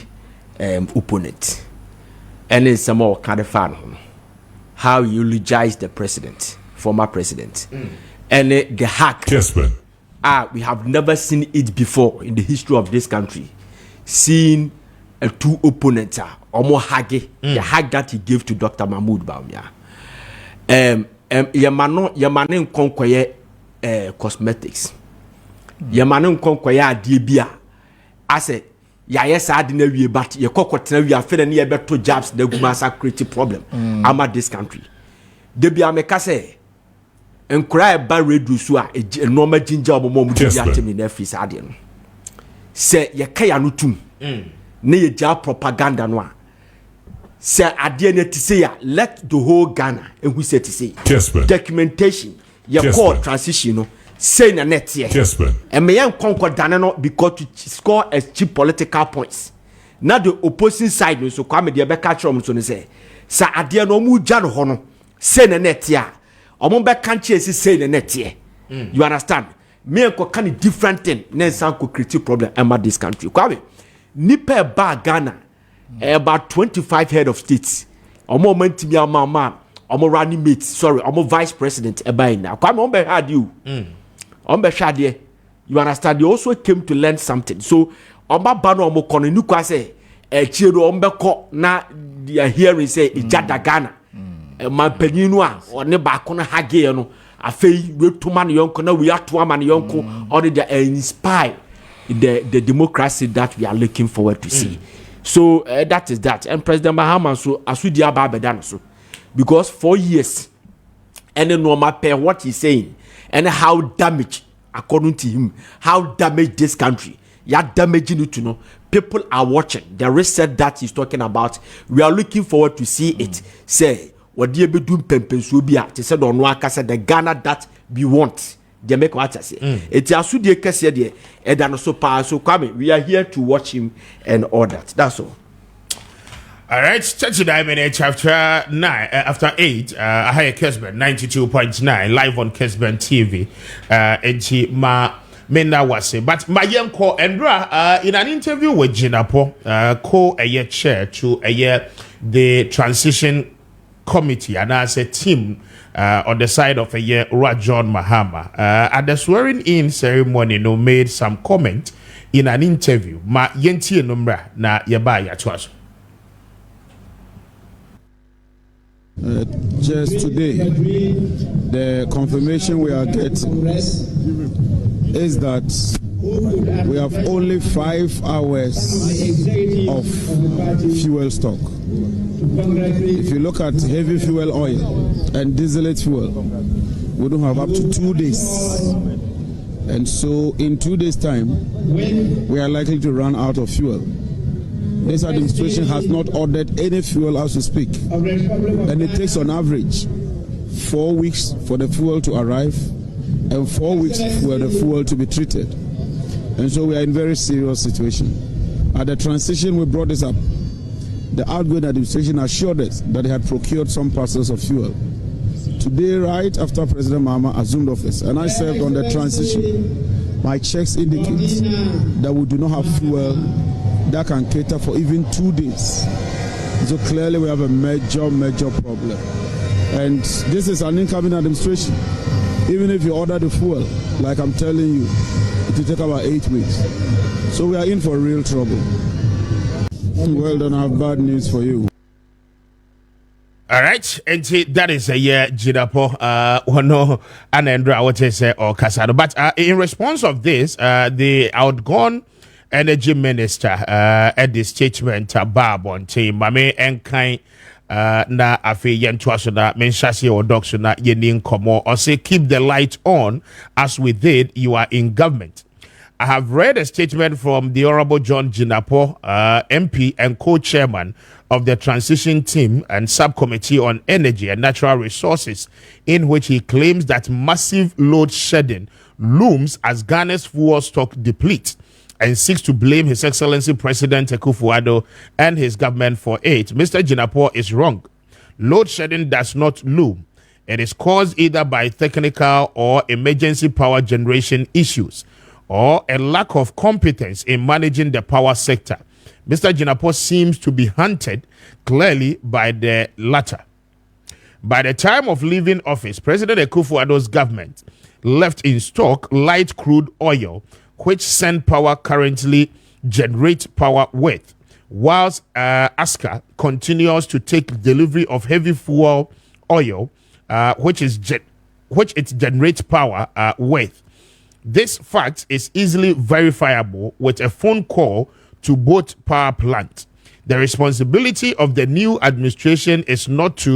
opponent. And in some more kind of fan how you eulogize the president, former president, and the hack. Kessben. We have never seen it before in the history of this country. Seeing a two opponents, almost haggy, the hack that he gave to Dr. Mahmoud Bawumia. Yamanin konkoye cosmetics. Yamanin konkoye adibia. Ase ya yesa adi na wie but ye kokotena wie afere na ye beto jobs na gumasa create problem ama this country. Debia meka se enkura ba radio so a normal ginger omomo mu di atemi na free ade no. Se ye kaya no tum. Na ye ja propaganda no a say ade na ti say ya let the whole Ghana and who say to say documentation your call transition no say na net here and me yan conquer dane no because to score as cheap political points na the opposing side no so Kwame de be catch am so ne say sa ade no mu gya no ho no say na net here omo be kan che say na net here you understand me enko kan different thing na san ko create problem am this country Kwame nipa ba Ghana about 25 head of states. Omo mentimi amama, omo running mate, omo vice president ebain na. Kwame ombe had you. Ombe shade. You understand? They also came to learn something. So omba bano omo kono nu kwa say chiedo ombe ko na their hearing say ijada Ghana. Man peninu a one ba ko na hage no. Afei we to man yonko na we ato man yonko or they inspire the democracy that we are looking forward to see. So that is that. And President Mahama so asudi ababedan so because 4 years and then no matter what he's saying and how damaged according to him how damaged this country ya damaging it, people are watching the reset that he's talking about. We are looking forward to see it. Say what do you be doing pempensubia to say don't want the Ghana that we want. They make what I say. It's a sudi kese de edano so pa so Kwame. We are here to watch him and all that. That's all. All right, 39 minutes after 9, after 8, I have Kessben 92.9 live on Kessben TV. And ma mena wase, but my young call Andra in an interview with Jinapo, co a year chair to a year the transition committee and as a team on the side of a year John Mahama at the swearing in ceremony made some comment in an interview. Ma yenti numra na yabaya twaso. Just today, the confirmation we are getting is that we have only 5 hours of fuel stock. If you look at heavy fuel oil and distillate fuel, we don't have up to 2 days. And so in 2 days' time, we are likely to run out of fuel. This administration has not ordered any fuel as we speak. And it takes on average 4 weeks for the fuel to arrive and 4 weeks for the fuel to be treated. And so we are in a very serious situation. At the transition, we brought this up. The outgoing administration assured us that they had procured some parcels of fuel. Today, right after President Mahama assumed office, and I served on the transition, my checks indicate that we do not have fuel that can cater for even 2 days. So clearly we have a major problem. And this is an incoming administration. Even if you order the fuel, like I'm telling you, it will take about 8 weeks. So we are in for real trouble. Well done, I have bad news for you. All right, and that is a year Jidapo Wano Anandra what is or Casado. But in response of this, the outgone Energy Minister at the statement Bob on team Mame Enkai na afe yentuaso na menshasi or doctor na yenin komo or say keep the light on as we did you are in government. I have read a statement from the Honorable John Jinapo, MP and co-chairman of the transition team and subcommittee on energy and natural resources, in which he claims that massive load shedding looms as Ghana's fuel stock depletes, and seeks to blame His Excellency President Akufo-Addo and his government for it. Mr. Jinapo is wrong. Load shedding does not loom. It is caused either by technical or emergency power generation issues or a lack of competence in managing the power sector. Mr. Jinapo seems to be hunted clearly by the latter. By the time of leaving office, President Akufo-Addo's government left in stock light crude oil, which Send Power currently generates power with, whilst ASCA continues to take delivery of heavy fuel oil, which it generates power with. This fact is easily verifiable with a phone call to both power plants. The responsibility of the new administration is not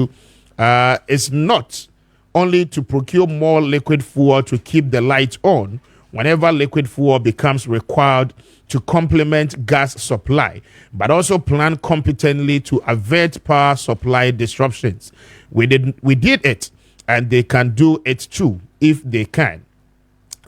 only to procure more liquid fuel to keep the light on whenever liquid fuel becomes required to complement gas supply, but also plan competently to avert power supply disruptions. We did it, and they can do it too if they can.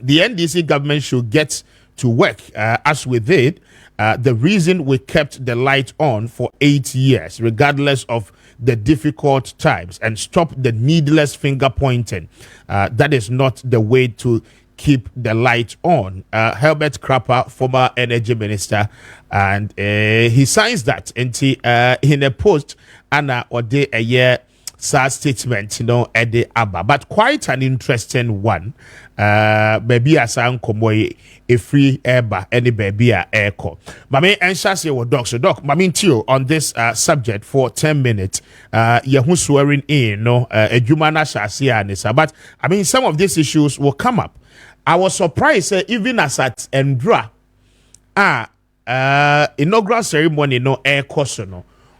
The NDC government should get to work as we did. The reason we kept the light on for 8 years, regardless of the difficult times, and stop the needless finger pointing. That is not the way to keep the light on. Herbert Crapper, former energy minister, and he signs that in a post Anna or day a year statement, at the ABBA, but quite an interesting one. Baby asan komoy a free airba any baby airco. Mame anxious your doc so doc mame tio on this subject for 10 minutes. Yahu swearing in a humana shasianisa. But I mean some of these issues will come up. I was surprised even as at Endra inaugural ceremony air course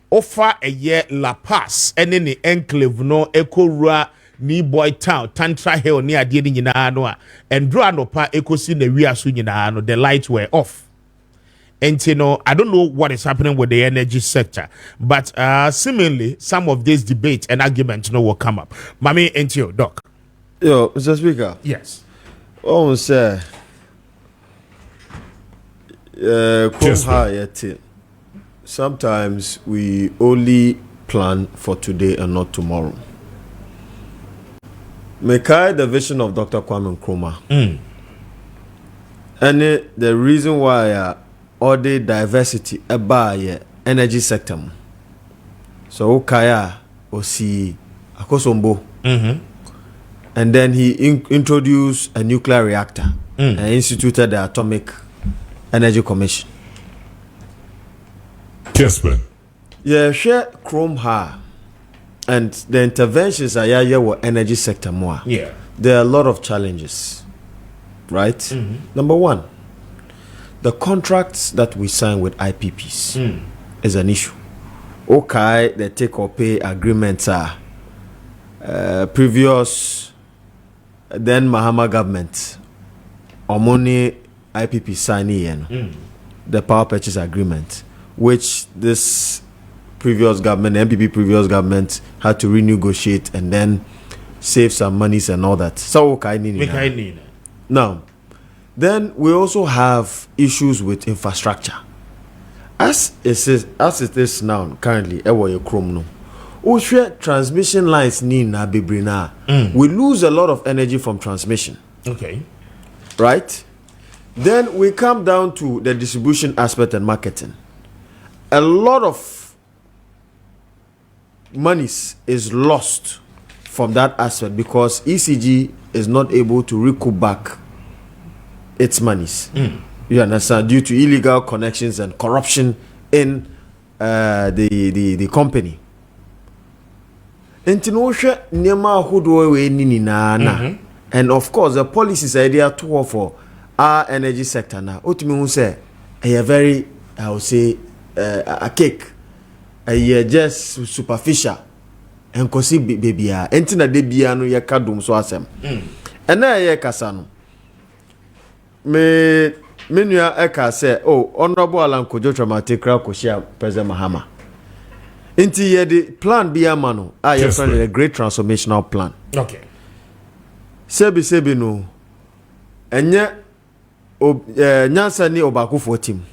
offer a year La Paz and any enclave Ekora ni boy town Tantra Hill near Dini Yina and draw no pa echo see the rear swinging the lights were off. And I don't know what is happening with the energy sector, but seemingly some of these debates and arguments will come up. Mami, and Doc. Yo, Mr. Speaker. Yes. Oh, sir. Sometimes we only plan for today and not tomorrow. Mekai the vision of Dr. Kwame Nkrumah. And the reason why all the diversity about energy sector. So Kaya Osi Akosombo. And then he introduced a nuclear reactor and instituted the Atomic Energy Commission. Kessben. Yeah, share Chrome ha. And the interventions are yeah energy sector more. Yeah. There are a lot of challenges. Right? Number one, the contracts that we sign with IPPs is an issue. Okay, the take or pay agreements are previous then Mahama government or money IPP signing the power purchase agreement, which this previous government, MPP previous government, had to renegotiate and then save some monies and all that. So okay, now, then we also have issues with infrastructure. As it is now currently, transmission lines we lose a lot of energy from transmission. Okay. Right? Then we come down to the distribution aspect and marketing. A lot of monies is lost from that aspect because ECG is not able to recoup back its monies. You understand? Due to illegal connections and corruption in the company. And of course, the policies idea to for our energy sector now. Ultimately, say a very, I would say, a cake, a just superficial, and kosi baby. Entina de biano ya kadum so asem. And na ye kasano. Menua eka say, oh, Honorable Alan Kojo traumatic crowd koshia President Mahama. Inti ye the plan be a mano. Yes, a great transformational plan. Okay. Sebi no. Enye nyansa ni obakufo team.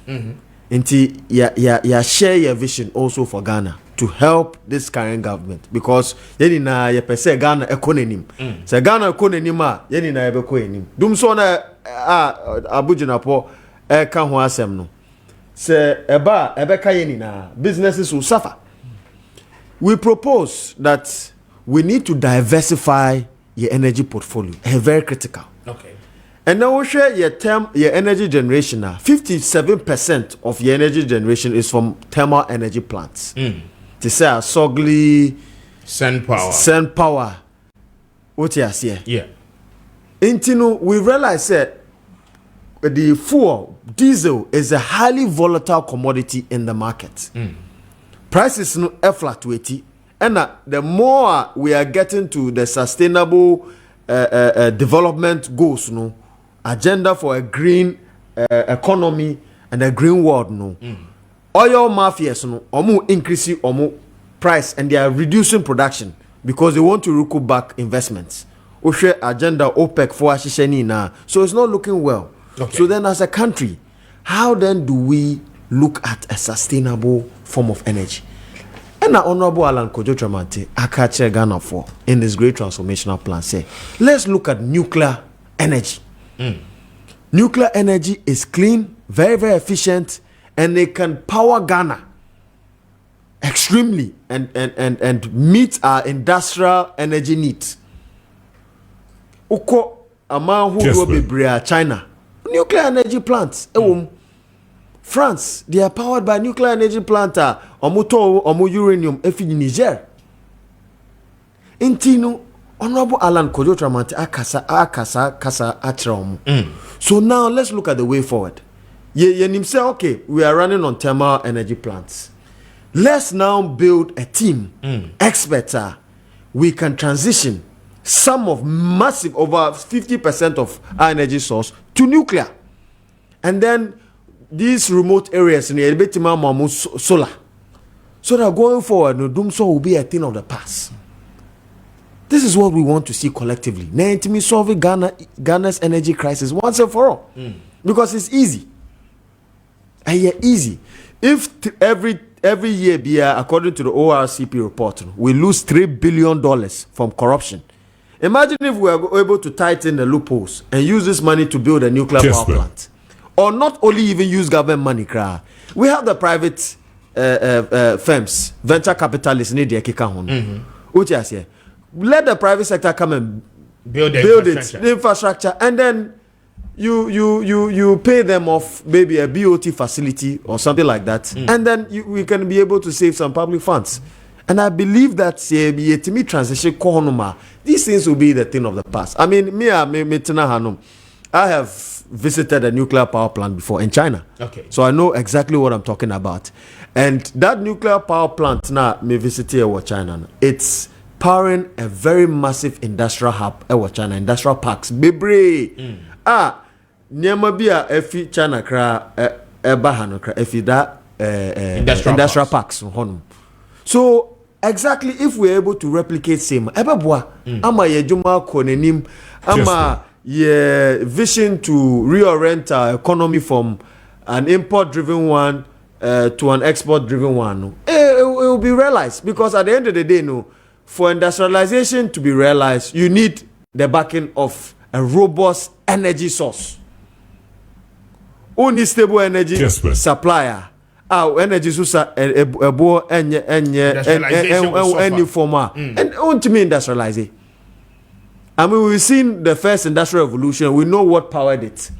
Inti ya share your vision also for Ghana to help this current government because yeni na ye pese Ghana ekonenim. Se Ghana ekonenim a yeni na ye beko enim. Dum so na Abuja po ka ho asem no. Se ebeka yeni na businesses will suffer. We propose that we need to diversify your energy portfolio. Very critical. Okay. And now we share your energy generation now. 57% of your energy generation is from thermal energy plants. To say Sogli, Sun power. What you say? Yeah. Intino, we realize that the fuel, diesel, is a highly volatile commodity in the market. Prices no fluctuate, and the more we are getting to the sustainable development goals, no agenda for a green economy and a green world, no oil mafias, no omu increasing omu price and they are reducing production because they want to recoup back investments. Oshe agenda OPEC for ashisheni na, so it's not looking well. Okay. So then, as a country, how then do we look at a sustainable form of energy? And the Honorable Alan Kojo Tramante Akache Ghana for in this great transformational plan say, let's look at nuclear energy. Nuclear energy is clean, very, very efficient, and they can power Ghana extremely and meet our industrial energy needs. Uko ama who be bria China nuclear energy plants. France, they are powered by nuclear energy plant. Omu uranium efi Niger. Intino Honorable Alan Kojo Tramante akasa atrom. So now let's look at the way forward. Ye say okay, we are running on thermal energy plants. Let's now build a team, experts. We can transition some of massive over 50% of our energy source to nuclear, and then these remote areas in the solar, so that going forward, no doomsday will be a thing of the past. This is what we want to see collectively. Now, to me, solving Ghana's energy crisis once and for all, because it's easy. And yeah, easy. If every year, according to the ORCP report, we lose $3 billion from corruption. Imagine if we are able to tighten the loopholes and use this money to build a nuclear power plant, or not only even use government money. We have the private firms, venture capitalists need the kika. Let the private sector come and build the infrastructure, and then you pay them off maybe a BOT facility or something like that, and then we can be able to save some public funds. And I believe that to me transition these things will be the thing of the past. I mean, I have visited a nuclear power plant before in China. Okay. So I know exactly what I'm talking about. And that nuclear power plant now me visit here in China. It's powering a very massive industrial hub in China, industrial parks. Bebre. Nyama bia efi China kra eba hano kra efi da industrial parks honum. So exactly if we're able to replicate same ebeboa ama ye juma konenim ama ye vision to reorient our economy from an import driven one to an export driven one, it will be realized, because at the end of the day, for industrialization to be realized, you need the backing of a robust energy source. Only stable energy supplier. Our energy source any former and on to me industrializing. I mean, we've seen the first industrial revolution. We know what powered it.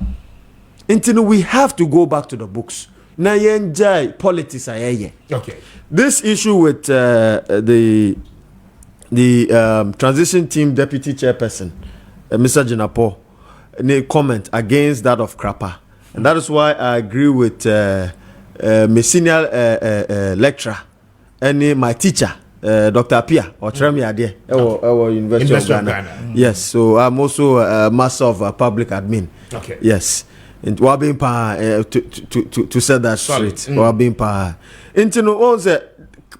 Until we have to go back to the books. Na yenjai politics aye. Okay. This issue with the transition team deputy chairperson, Mr. Jinapo, a comment against that of Krapa, and that is why I agree with my senior lecturer and my teacher, Dr. Appiah or Tremi Ade, our University of Ghana. Yes, so I'm also a master of public admin. Okay. Yes. And Wabin Pa to set that straight. Wabin Pa.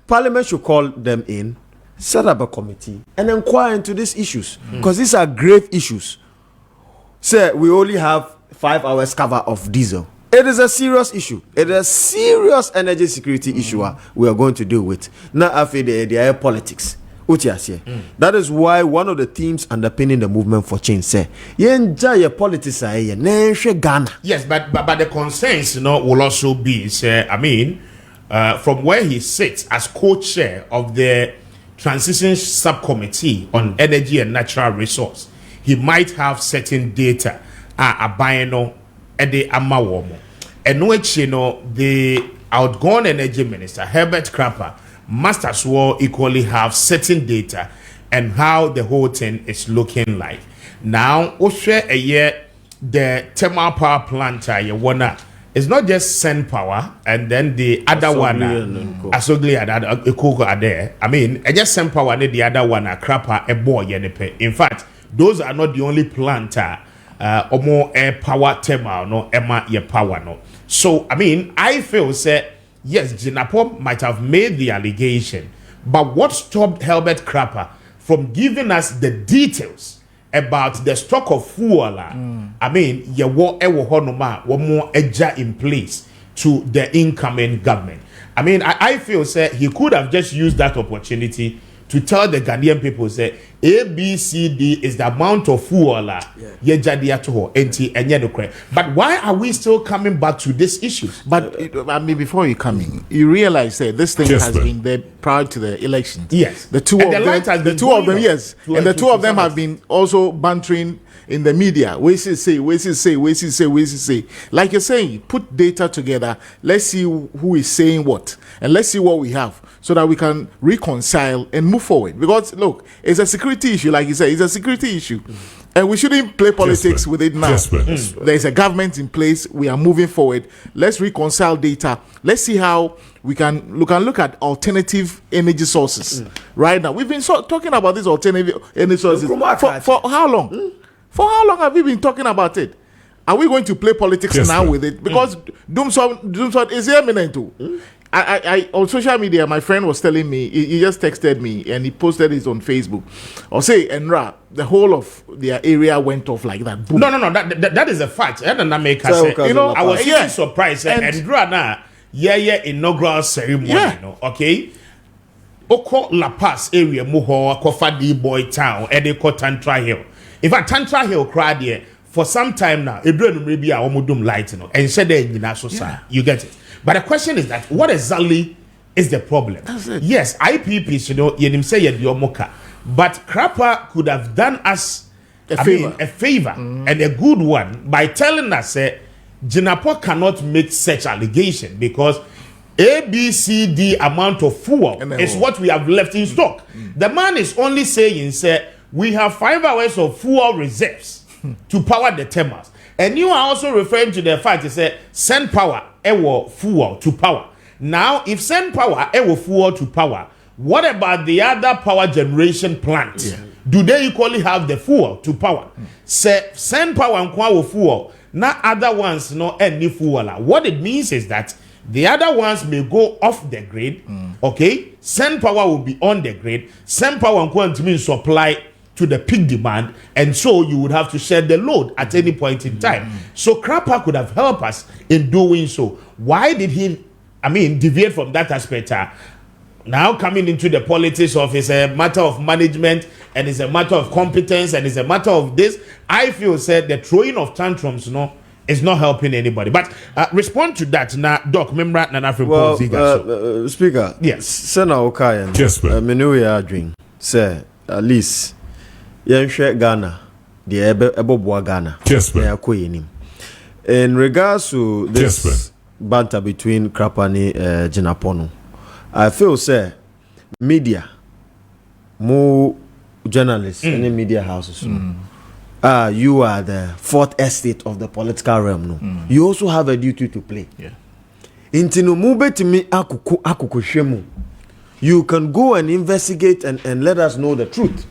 Parliament should call them in, set up a committee, and inquire into these issues, because these are grave issues. Say we only have 5 hours cover of diesel. It is a serious issue. It is a serious energy security issue we are going to deal with. Now after the air politics. That is why one of the themes underpinning the movement for change say politics Ghana. Yes, but the concerns will also be from where he sits as co-chair of the transition subcommittee on energy and natural resource, he might have certain data abayano ede amawomo. And the outgoing energy minister Herbert Krapa must as well equally have certain data and how the whole thing is looking like. Now, a year the thermal power plant it's not just Sen Power and then the other one Asogli are there. I mean, just Sen Power and the other one Krapa a boy yenepe. In fact, those are not the only plant or more air power thermal no Emma ye power no. So I mean, I feel say yes, Jinapo might have made the allegation, but what stopped Herbert Krapa from giving us the details about the stock of fuel? I mean, one more edge in place to the incoming government. I mean, I feel say he could have just used that opportunity to tell the Ghanaian people say ABCD is the amount of fuel but why are we still coming back to this issue? But I mean, before you come in, you realize that this thing has been there prior to the election. Yes, the two of them yes, and the two of them have been also bantering in the media. We say. Like you're saying, put data together. Let's see who is saying what, and let's see what we have, so that we can reconcile and move forward. Because look, it's a security issue, like you say, it's a security issue, and we shouldn't play politics with it now. There's a government in place. We are moving forward. Let's reconcile data. Let's see how we can look at alternative energy sources. Right now, we've been talking about these alternative energy sources for how long? For how long have we been talking about it? are we going to play politics now with it? Because doomsday is imminent too. I on social media, my friend was telling me, he just texted me and he posted it on Facebook. Or say, Enra, the whole of their area went off like that. Boom. No, that is a fact. And then I make us say, I was really surprised. Enra na inaugural ceremony, okay? Oko La Paz area muho akofa D boy town edeko Tantra Hill. In fact, Tantra Hill crowd here for some time now. Edre maybe a omudum light, and said you get it. But the question is that what exactly is the problem? Yes, IPPs, yenim say yomoka, but Krapa could have done us a favor and a good one by telling us Jinapo cannot make such allegation because ABCD amount of fuel is what we have left in stock. The man is only saying, we have 5 hours of fuel reserves to power the Temas. And you are also referring to the fact that send power, fuel to power. Now, if send power, fuel to power, what about the other power generation plants? Do they equally have the fuel to power? Send power and fuel, not other ones, no any fuel. What it means is that the other ones may go off the grid, okay? Send power will be on the grid. Send power and quantity supply to the peak demand, and so you would have to share the load at any point in time. So Krapa could have helped us in doing so. Why did he, deviate from that aspect? Now coming into the politics of it's a matter of management and it's a matter of competence and it's a matter of this. I feel the throwing of tantrums, is not helping anybody. But respond to that now, Doc. Remember, Speaker. Yes. Sena Okayan. Yes, sir. Menu we are doing. Say at least. Yenhwe Ghana, the Eboboa Ghana. Kessben. In regards to this banter between Krapani Jinapono, I feel media, more journalists, any media houses. You are the fourth estate of the political realm. You also have a duty to play. Intino mube to me akukushemu. You can go and investigate and let us know the truth.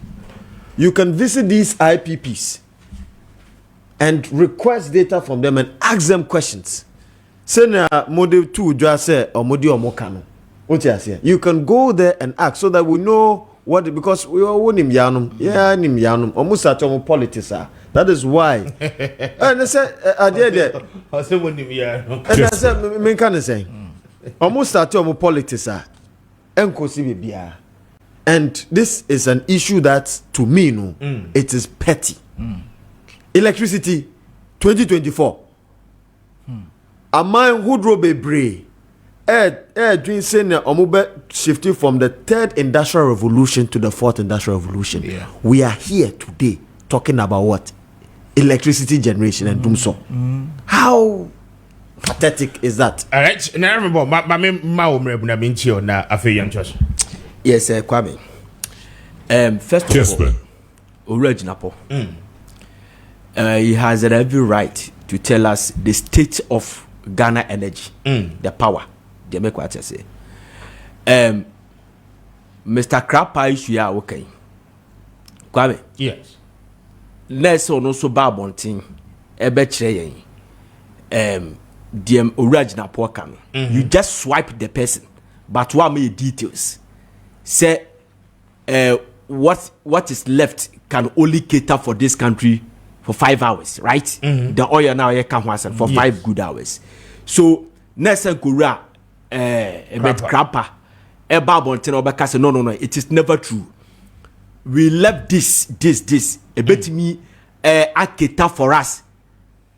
You can visit these IPPs and request data from them and ask them questions. Model 2 just say or model mokano. What you say? You can go there and ask so that we know what, because we all nim yanum. Yeah, nim yanum. Almost at politics. That is why. And I said, I did. I said, when nim yanum. And I said, me can say, almost at politics. And this is an issue that, to me, it is petty. Electricity, 2024. A man who drove a bray. Doing saying shifting from the 3rd industrial revolution to the 4th industrial revolution. We are here today talking about what? Electricity generation and doom so. How pathetic is that? All right. Now remember, yes, Kwame. First of all, Originapo. He has every right to tell us the state of Ghana energy, the power. They make what I say. Mr. Krapa issue ya okay. Kwame. Yes. Let's also babontin. Ebe the original poor coming. You just swipe the person, but what made details? Say, what is left can only cater for this country for 5 hours, right? The oil now can for 5 good hours. So Nelson Kura, Krapa, no, it is never true. We left this, a bit me, a cater for us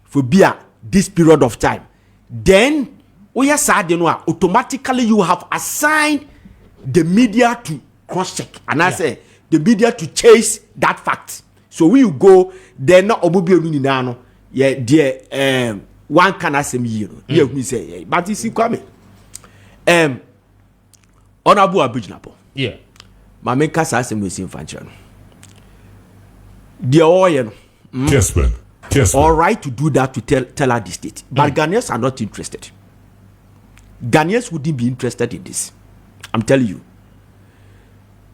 for beer this period of time. Then we are sad, automatically you have assigned the media to cross-check, and I say the media to chase that fact. So we go, they're not omubi yeah, dear, one can ask me, we say, but you see, Kwame, Honorable Abujnapo, my main cast asked him with infantry. The oil, all right to do that to tell her the state, but Ghanaians are not interested. Ghanaians wouldn't be interested in this. I'm telling you.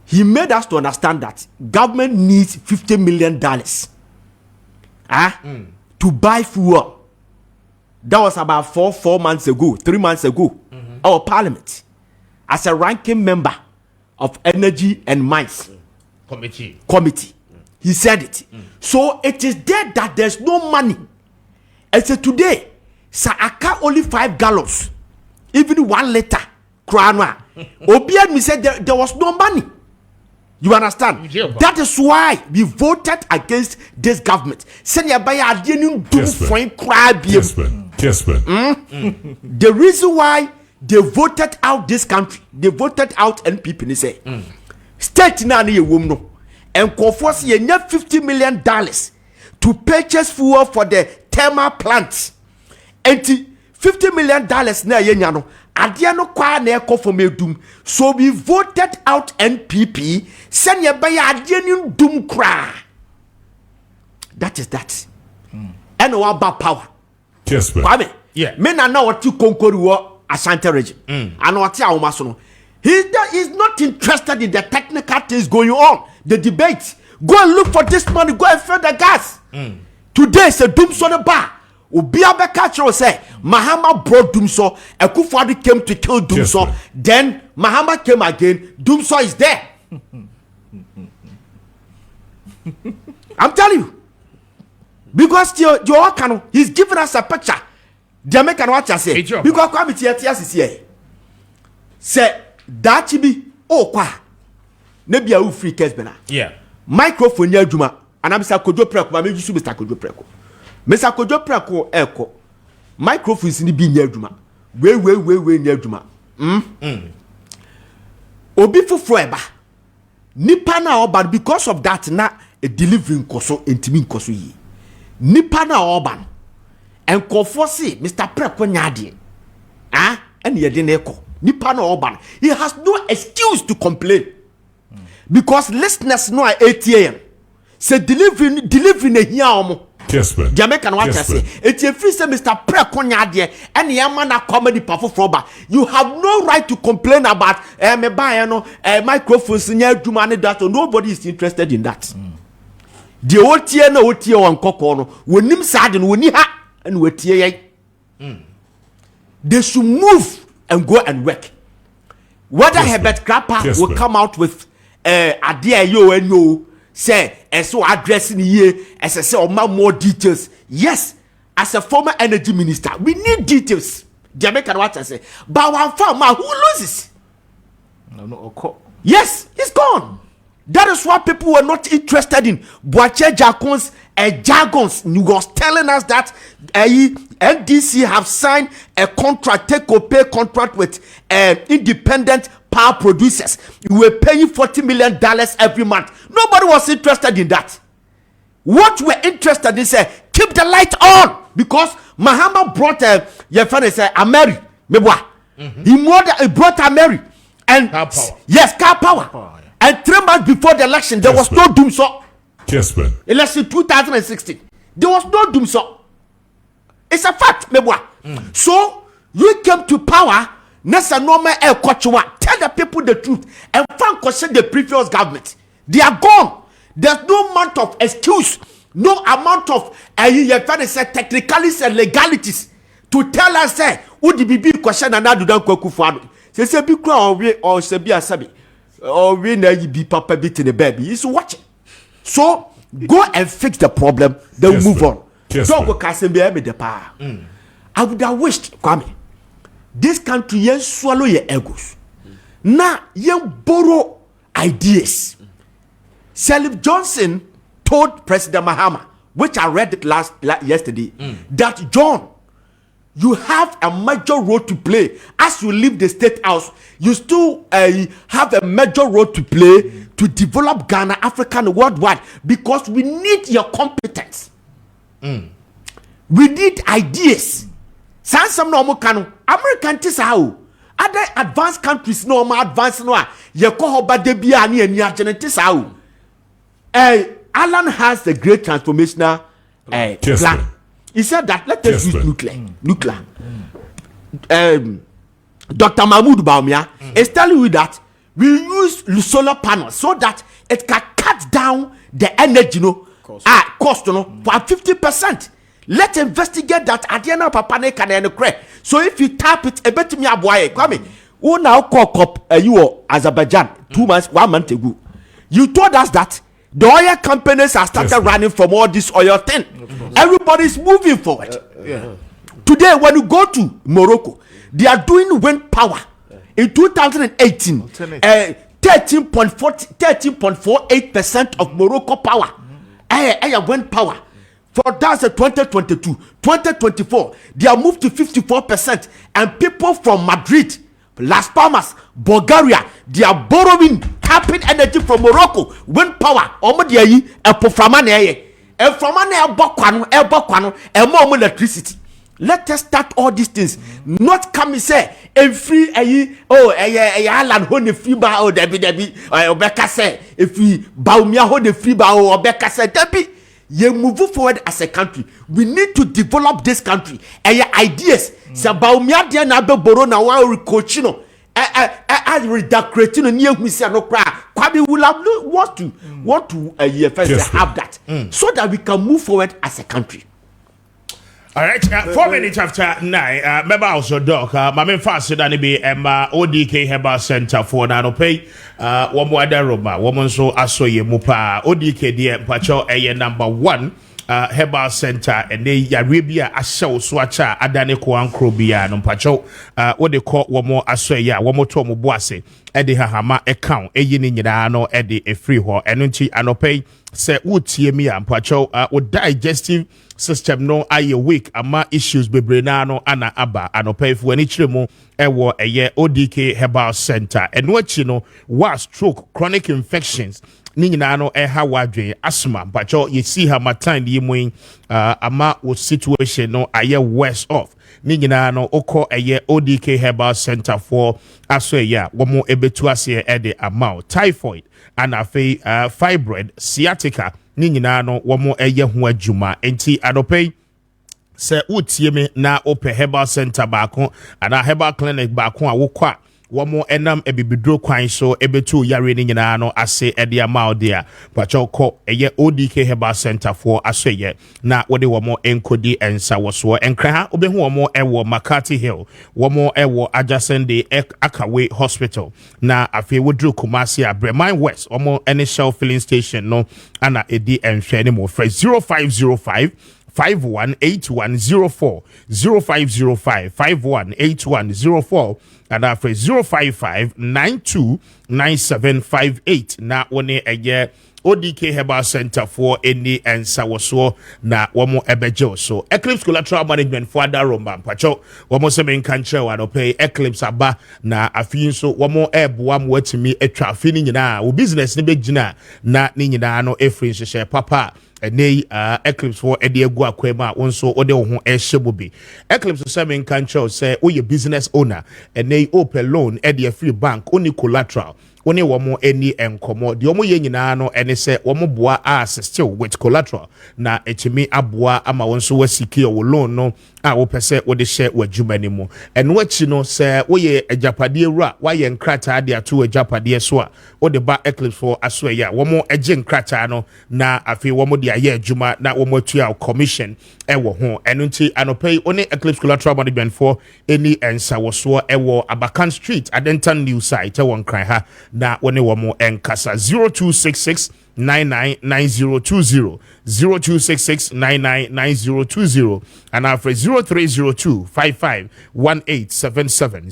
He made us to understand that government needs $50 million to buy fuel That was about 4 months ago, 3 months ago. Our parliament, as a ranking member of Energy and Mines Committee. He said it. So it is there that there's no money. And so today, Saaka only 5 gallons, even 1 liter. Obiad me said there was no money. You understand? That is why we voted against this government. The reason why they voted out this country, they voted out NPP, they say, state na ni woman and force ye $50 million to purchase fuel for the thermal plants. And $50 million na ye nyano. Adiano kwa na eko for medum. So we voted out NPP. Send ye by adianu dum kra. That is that. And about power. Kessben. Kwame. Yeah. Men are now what you conquer Ashanti region. And what you are he's not interested in the technical things going on. The debate. Go and look for this money. Go and fill the gas. Today is a doom on the bar. Obiabe Kachero say Mahama brought Doomso. Akufo-Addo came to kill Doomso. Then Mahama came again. Doomso is there. I'm telling you. Because he's giving us a picture. The American watch I say. Because Kwame is here. Say that be kwa. Nebi a free Kessben. Yeah. Microphone ya juma. And I'm Mr. Kojo Preko. I'm Mr. Kojo Preko. Mr. Kojo Preko eko. Microphone is in the bin ya juma. We ya juma. Obi fufro eba. Nipa na oban because of that na a delivering koso intimi koso yi. Nipa na oban. And kofosi Mr. Preko nyadi. And ye didn't echo. Nipa na oban. He has no excuse to complain. Because listeners know at 8 a.m. Say delivering a here. Kessben. Jamaican watch I say. It's a free say Mr. Preko nyadi and yamana comedy powerful froba. You have no right to complain about me buy microphones in your money that nobody is interested in that. The OTA no OTA on kokono. When him sad and when he ha and we they should move and go and work. Whether Herbert Krapper will come out with idea yo and yo say and so addressing here as I say more details. Yes, as a former energy minister, we need details. Jamaican what I say. But one farmer who loses. Yes, he's gone. That is why people were not interested in Boache Jacon's jargons. He was telling us that NDC have signed a contract, take-or-pay contract with independent power producers. We were paying $40 million every month. Nobody was interested in that. What we're interested in is keep the light on, because Mahama brought your friend is Ameri. He brought Ameri and car power. Yes, car power. And 3 months before the election, there was no Doomso. Kessben. Election 2016. There was no Doomso. It's a fact, mebwa. So you came to power. Nessa normal el kochwa. Tell the people the truth and find question the previous government. They are gone. There's no amount of excuse, no amount of technicalities and legalities to tell us say who the BB question and now do don't go Akufo-Addo. Say be cry or say be asabi. Or we know you be papa bit in the baby. He's watching. So go and fix the problem. Then move on. Don't go casting me the power. I would have wished, Kwame, this country yen swallow your egos. Now yen borrow ideas. Salif Johnson told President Mahama, which I read it yesterday, that John, you have a major role to play. As you leave the state house, you still have a major role to play to develop Ghana, Africa, and worldwide, because we need your competence. We need ideas. Some normal can American tisao. Other advanced countries no more advanced no. Yekohoba debia ni tisao. Alan has the great transformational plan. He said that let us use nuclear. Dr. Mahmoud Baumia is telling you that we use solar panels so that it can cut down the energy cost for 50%. Let's investigate that Adiana Papane can and crack. So if you tap it, a bit me aboy, Kwame. Who now call up you Azerbaijan 2 months, 1 month ago. You told us that the oil companies have started running from all this oil thing. Everybody's moving forward. Today, when you go to Morocco, they are doing wind power. In 2018, 13.48% of Morocco power, wind power. For that's a 2022, 2024, they are moved to 54%, and people from Madrid, Las Palmas, Bulgaria, they are borrowing tapping energy from Morocco, wind power. Omodiayi, epoframane, and more electricity. Let us start all these things. Not come and say free island hold the free bar or Debbie or Becca say if we Baumia hold the free bar or Becca say Debbie. You move forward as a country. We need to develop this country. And your ideas. So Baumia dia na be borona wa recoachino. Redecorating near we say no cry. Kwame will want to first have that so that we can move forward as a country. All right, 4 minutes after 9. Remember also, Doc, my main fast than be ODK Herbal Center for Nano Pay. One more Roma, woman so asoye mupa ODK dear Pacho number 1 Herbal Center and they Arabia Asho Swacha Adane Kwan Krobia no Pacho. What they call one more asoya, one more Tomo Boase, Eddie Hahama account, Eyin no Eddie a free ho, Enunchi Anope. Say utie me ampacho o digestive system no aye weak ama issues bebrenano ana aba anopa if when ichiremu ewo eye ODK Herbal Center enwachi no wa stroke chronic infections ni nyina no ha wadwe asthma mpacho you see how matan di mu ama o situation no aye worse off ni nyina no okọ eye ODK Herbal Center for aso ya womo ebetu ase e de amount typhoid and afi fibroid sciatica ni nyina no womo eye ho adwuma enti adopei se utie me na ope Herbal Center baako ana Herbal Clinic baako a wokọ womo enam ebibidro kwan so ebetu yare ni nyina no ase ede amount dia pacho ko eye ODK Herbal Center for asoye na wode womo enkodi ensa woso enkra ha obehu womo ewo Makati Hill womo ewo adjacent the Akawe Hospital na afi wodru Kumasi Abreman West womo ene Shell filling station no ana edi enhwe ni mo fresh 0505 518104 0505 518104 and after 055 929758 na one eye ODK Herbal Center for any and sawoso na womo ebejo so Eclipse Collateral Management for Daromba pacho womo se men kanche wa no pay Eclipse aba na afin so womo eboa mo watimi atwa afini nyina wo business ni begina na ni nyina no efrin hye papa ene Eclipse for ede egu akwema wonso ode wo ho ehyebubi Eclipse se men kanche say wo ye business owner ene open loan ede free bank oni collateral oni womo eni enkomo de omo ye nyina no ene se womo boa assist with collateral na etimi aboa ama wonso wasiki o loan no a wo pese wo de share wadwumani mu eno achi no se wo ye ajapade ewura wa ye nkrata de ato ajapade so a wo de ba Eclipse for aso ya womo eje nkrata no na afi womo de aye adwuma na womo atua commission ewo ho eno nti anopay oni Eclipse Collateral Management for any ensa woso ewo Abakan Street Adentan new site ewo nkran ha na wone womo enkasa 0266 999020 0266999020 and after 0302 551877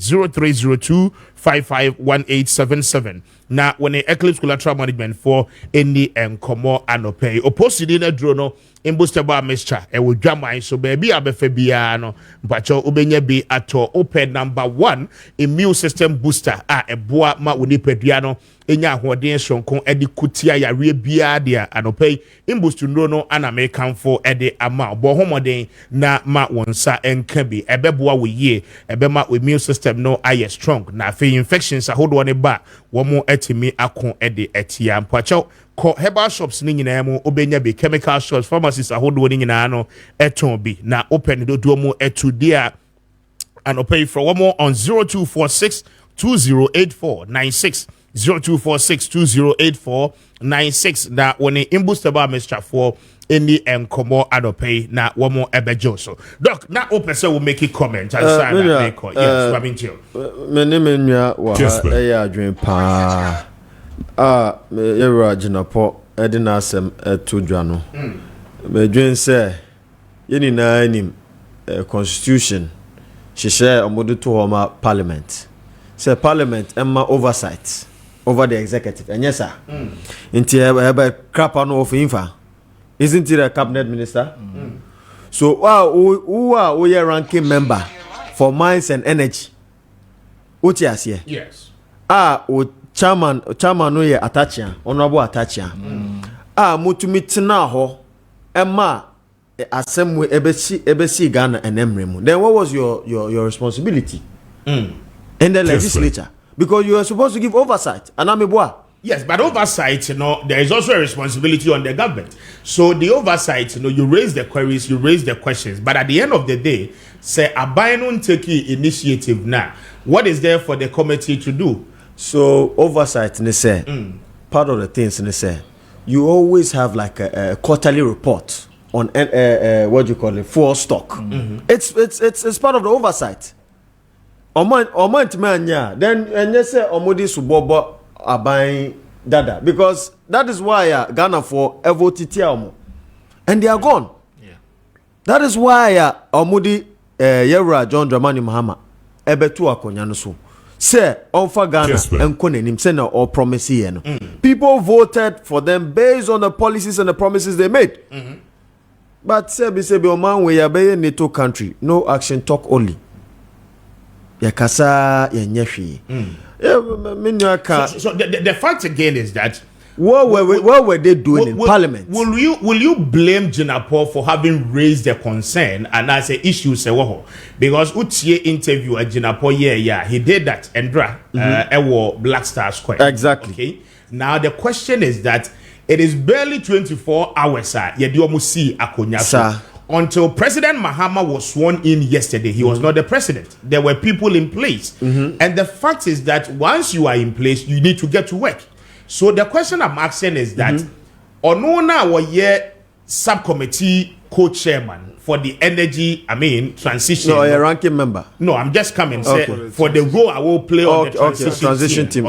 0302 na when Eclipse Collateral Management for any enkomo anopay opposite na dro no imbustable mixture e wo dwaman so baby abefa bia no mpacho obenya bi ato open number 1 immune system booster a eboa ma onipadua no enya ahoden sonko edi kutia yare bia dia anopay imbustu no ana mekan for edi ama bo homoden na ma wonsa enka bi ebeboa wo yie ebema immune system no aye strong na fe infections ahodo ne ba womo etimi akon edi etia mpacho ko herbal shops ni nyina mu obenya bi chemical shops pharmacies ahodo ni nyina no eton bi na open do mu etu dia and pay for one more on 0246 208496 0246 2084 0296 na when imbustable Mr. for any enkomo adopay na womo ebejo so doc na opese will make a comment and say na make yes I mean you me nwa wa e adwen pa me yewra ginapo edi na asem to dwa no me dwen say yeni na anim constitution share omodu to homa parliament say parliament emma oversight over the executive and yes sir inti ebe crap on of infa isn't it a cabinet minister so who are we ranking member for mines and energy otias here yes o chairman no ye attachia honorable attachia mutumi tena ho emma assembly ebesi Ghana and Emremu. Then what was your responsibility in the legislature? Because you are supposed to give oversight. Yes, but oversight, there is also a responsibility on the government. So the oversight, you raise the queries, you raise the questions. But at the end of the day, say Abainun take initiative now. What is there for the committee to do? So oversight, part of the things, you always have like a quarterly report on what do you call it, fuel stock. It's part of the oversight. Then and say omodi subobo abain dada because that is why Ghana for evotitia and they are gone. That is why omodi Yewra John Dramani Mahama ebetu akonya no so say onfa Ghana enko nanim say na all promise here no. People voted for them based on the policies and the promises they made. But say be oman we ya NATO country, no action, talk only. Yakasa yenyeshi. So the fact again is that what were they doing in Parliament? Will you blame Jinapo for having raised the concern and as a issue say because Utie interview at Jinapo he did that Endra ewo Black Star Square. Exactly. Okay. Now the question is that it is barely 24 hours until President Mahama was sworn in yesterday. He was not the president. There were people in place. And the fact is that once you are in place, you need to get to work. So the question I'm asking is that Onona was subcommittee co-chairman for the energy, transition. No, a ranking member. No, I'm just coming for the role I will play on the transition team.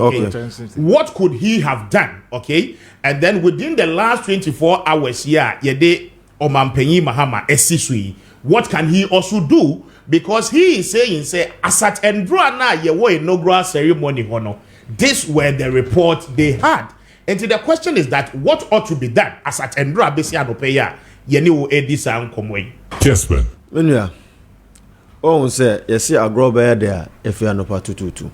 What could he have done? Okay. And then within the last 24 hours, Yede Omampenyi Mahama Esisui, what can he also do? Because he is saying, Asat Endra na yewo inaugural ceremony hono. This were the report they had. And so the question is that what ought to be done? Asat Endra besi anopeya yeni wo edisa nkomwe. Kessben. Menya. Oh, say yesi agrobe there if you are no patututu.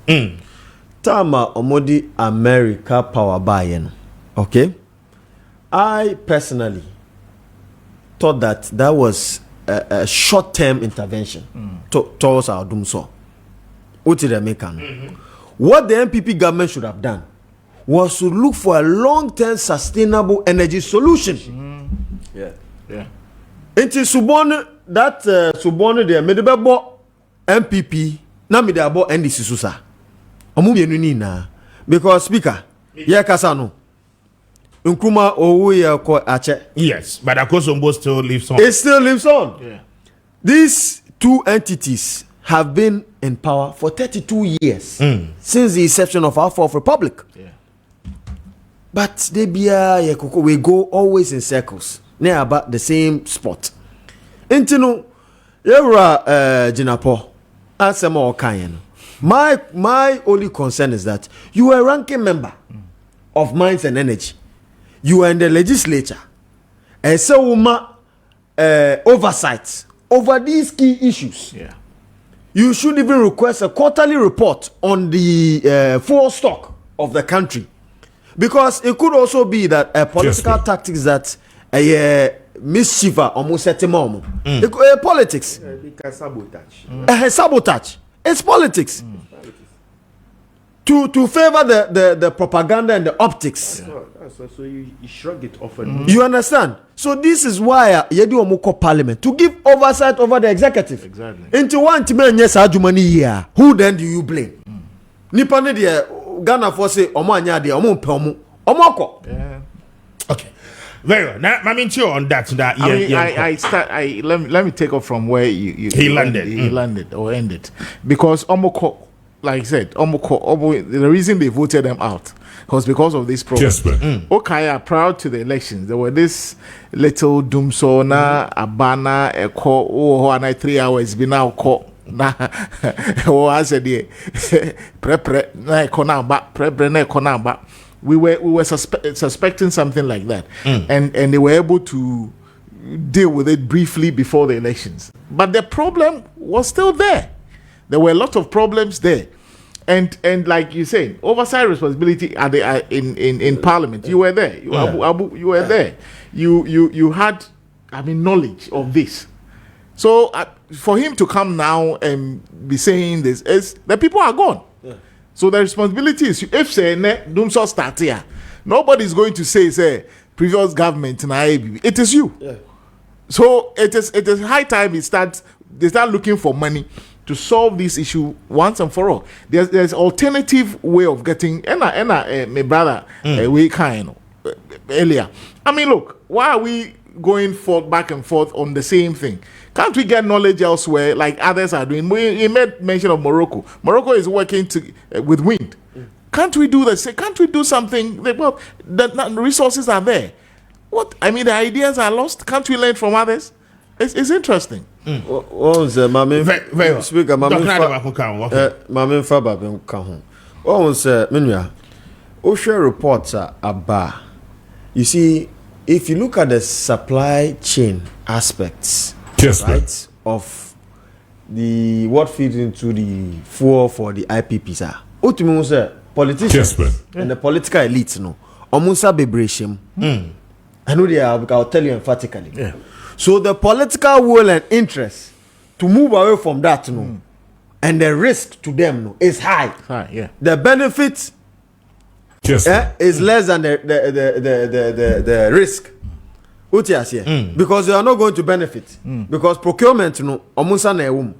Tama omodi America power buy. Okay, I personally thought that was a short-term intervention towards our doom. So, what the MPP government should have done was to look for a long-term sustainable energy solution. Until Subon that Subon there made the MPP na me the abo NDC susa. Na because speaker kasano. Nkrumah Owu Ache. Yes, but Akosombo still lives on. It still lives on. Yeah. These two entities have been in power for 32 years since the inception of our fourth republic. Yeah. But they we go always in circles, near about the same spot. Intino, Yewra Jinapo, Asemo Okayen. My only concern is that you are a ranking member of Mines and Energy. You are in the legislature, and so oversight over these key issues. Yeah. You should even request a quarterly report on the fuel stock of the country, because it could also be that political tactics that mischief almost set him on. Politics. Sabotage. It's politics. To favor the propaganda and the optics. So you shrug it off. You understand? So this is why Yedi Omoko Parliament to give oversight over the executive. Exactly. Into one time, yes, who then do you blame? Nipane de Ghana for say Omanya de Omo Pomo Omoko. Yeah. Okay. Very well. Now, I mean, on that. Let me take off from where he landed. He landed or ended, because Omoko, like I said, the reason they voted them out was because of this problem. Okaya, prior to the elections, there were this little Dumsona, Abana, Eko, and 3 hours be now caught. Na I said, we were suspecting something like that, and they were able to deal with it briefly before the elections. But the problem was still there. There were a lot of problems there, and like you said, oversight responsibility in Parliament. You were there. You were there. You had, knowledge of this. So for him to come now and be saying this, is the people are gone. Yeah. So the responsibility is, if say Dumso start here, nobody's going to say previous government na it is you. Yeah. So it is high time they start looking for money to solve this issue once and for all. There's alternative way of getting my brother we kind earlier. Look, why are we going back and forth on the same thing? Can't we get knowledge elsewhere like others are doing? We made mention of Morocco. Morocco is working with wind. Can't we do this? Can't we do something? Well, the resources are there. What? The ideas are lost. Can't we learn from others? It's interesting. What was Mame? Speaker, Mame Faba Kahon. What was Minya? OSHA reports about. You see, if you look at the supply chain aspects, right, of the what feeds into the fuel for the IPPs ultimately say politicians and the political elites omunsa bebreshim. I know I'll tell you emphatically. Yeah. So the political will and interest to move away from that and the risk to them is high. Yeah. The benefit is less than the risk. Because they are not going to benefit. Because procurement, omunsa na ewum.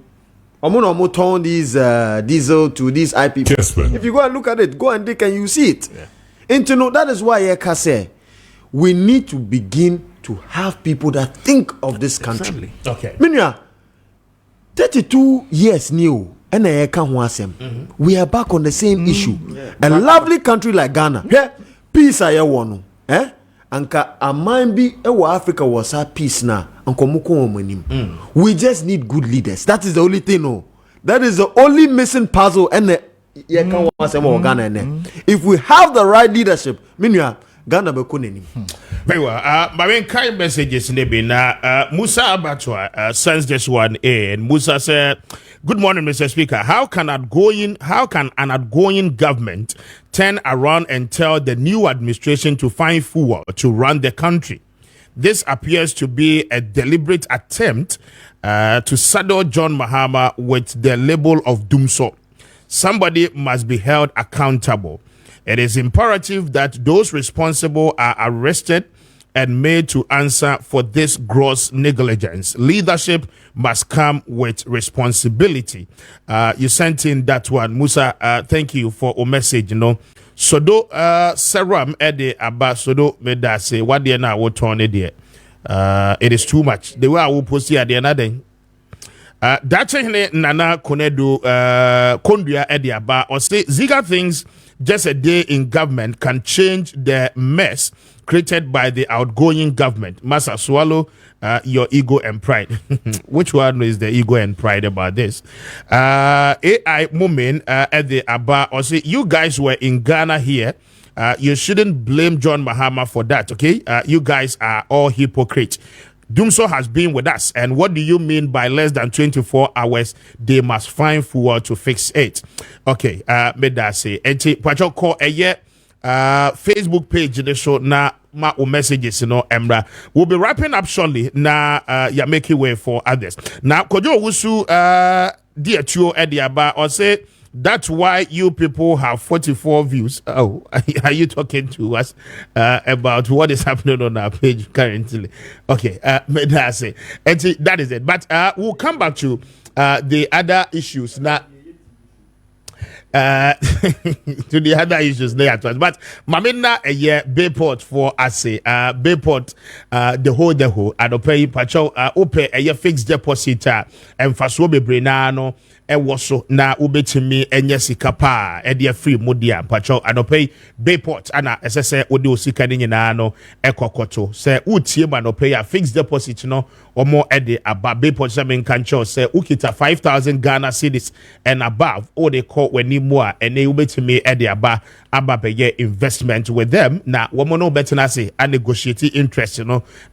Omun turn these diesel to these IPP. If you go and look at it, go and dig and you see it. Yeah. That is why Eka say we need to begin to have people that think of this country. Okay. Minya, 32 years new. We are back on the same issue. Yeah. A lovely country like Ghana. Peace I want. Anka amambi ewa Africa was our peace now. We just need good leaders. That is the only thing. That is the only missing puzzle. And if we have the right leadership, Ghana be kuneni. Very well. My main kind messages in the Musa Abatwa sends this one in. And Musa said, "Good morning, Mr. Speaker. How can an outgoing government turn around and tell the new administration to find fuel to run the country? This appears to be a deliberate attempt to saddle John Mahama with the label of Dumso. Somebody must be held accountable. It is imperative that those responsible are arrested and made to answer for this gross negligence. Leadership must come with responsibility." You sent in that one, Musa. Thank you for a message. Sodo serum ede aba sodo medase what they na what turn it it is too much. The way I will post here the another. Dache nana konedu kondua ede aba or say Ziga things. Just a day in government can change the mess created by the outgoing government. Masa swallow your ego and pride. Which one is the ego and pride about this? AI moment at the Aba or say you guys were in Ghana here. You shouldn't blame John Mahama for that, okay? You guys are all hypocrites. Dumso has been with us. And what do you mean by less than 24 hours? They must find fuel to fix it. Okay, made that say. And call a year Facebook page in the show now. My messages, Emra. We'll be wrapping up shortly. Now, you're making way for others. Now, Kojo Wusu, dear Chuo Ediaba, or say, that's why you people have 44 views. Oh, are you talking to us about what is happening on our page currently? Okay, that's it. And that is it. But we'll come back to the other issues. Now, to the other issues there at once. But Mamina a year Bayport for us Bayport the whole and pay pacho ope a year fixed deposit and faso bebrenano so na ubetimi enye sika pa e free modia pacho anope Bayport ana esese odi osika ni nyina no ekokoto se utie ma no pay a fixed deposit no omo ede aba Bayport semen kancho se ukita 5,000 Ghana cedis and above or they call when ni more and they ubetimi ede aba pay investment with them na womo no better say a negotiate interest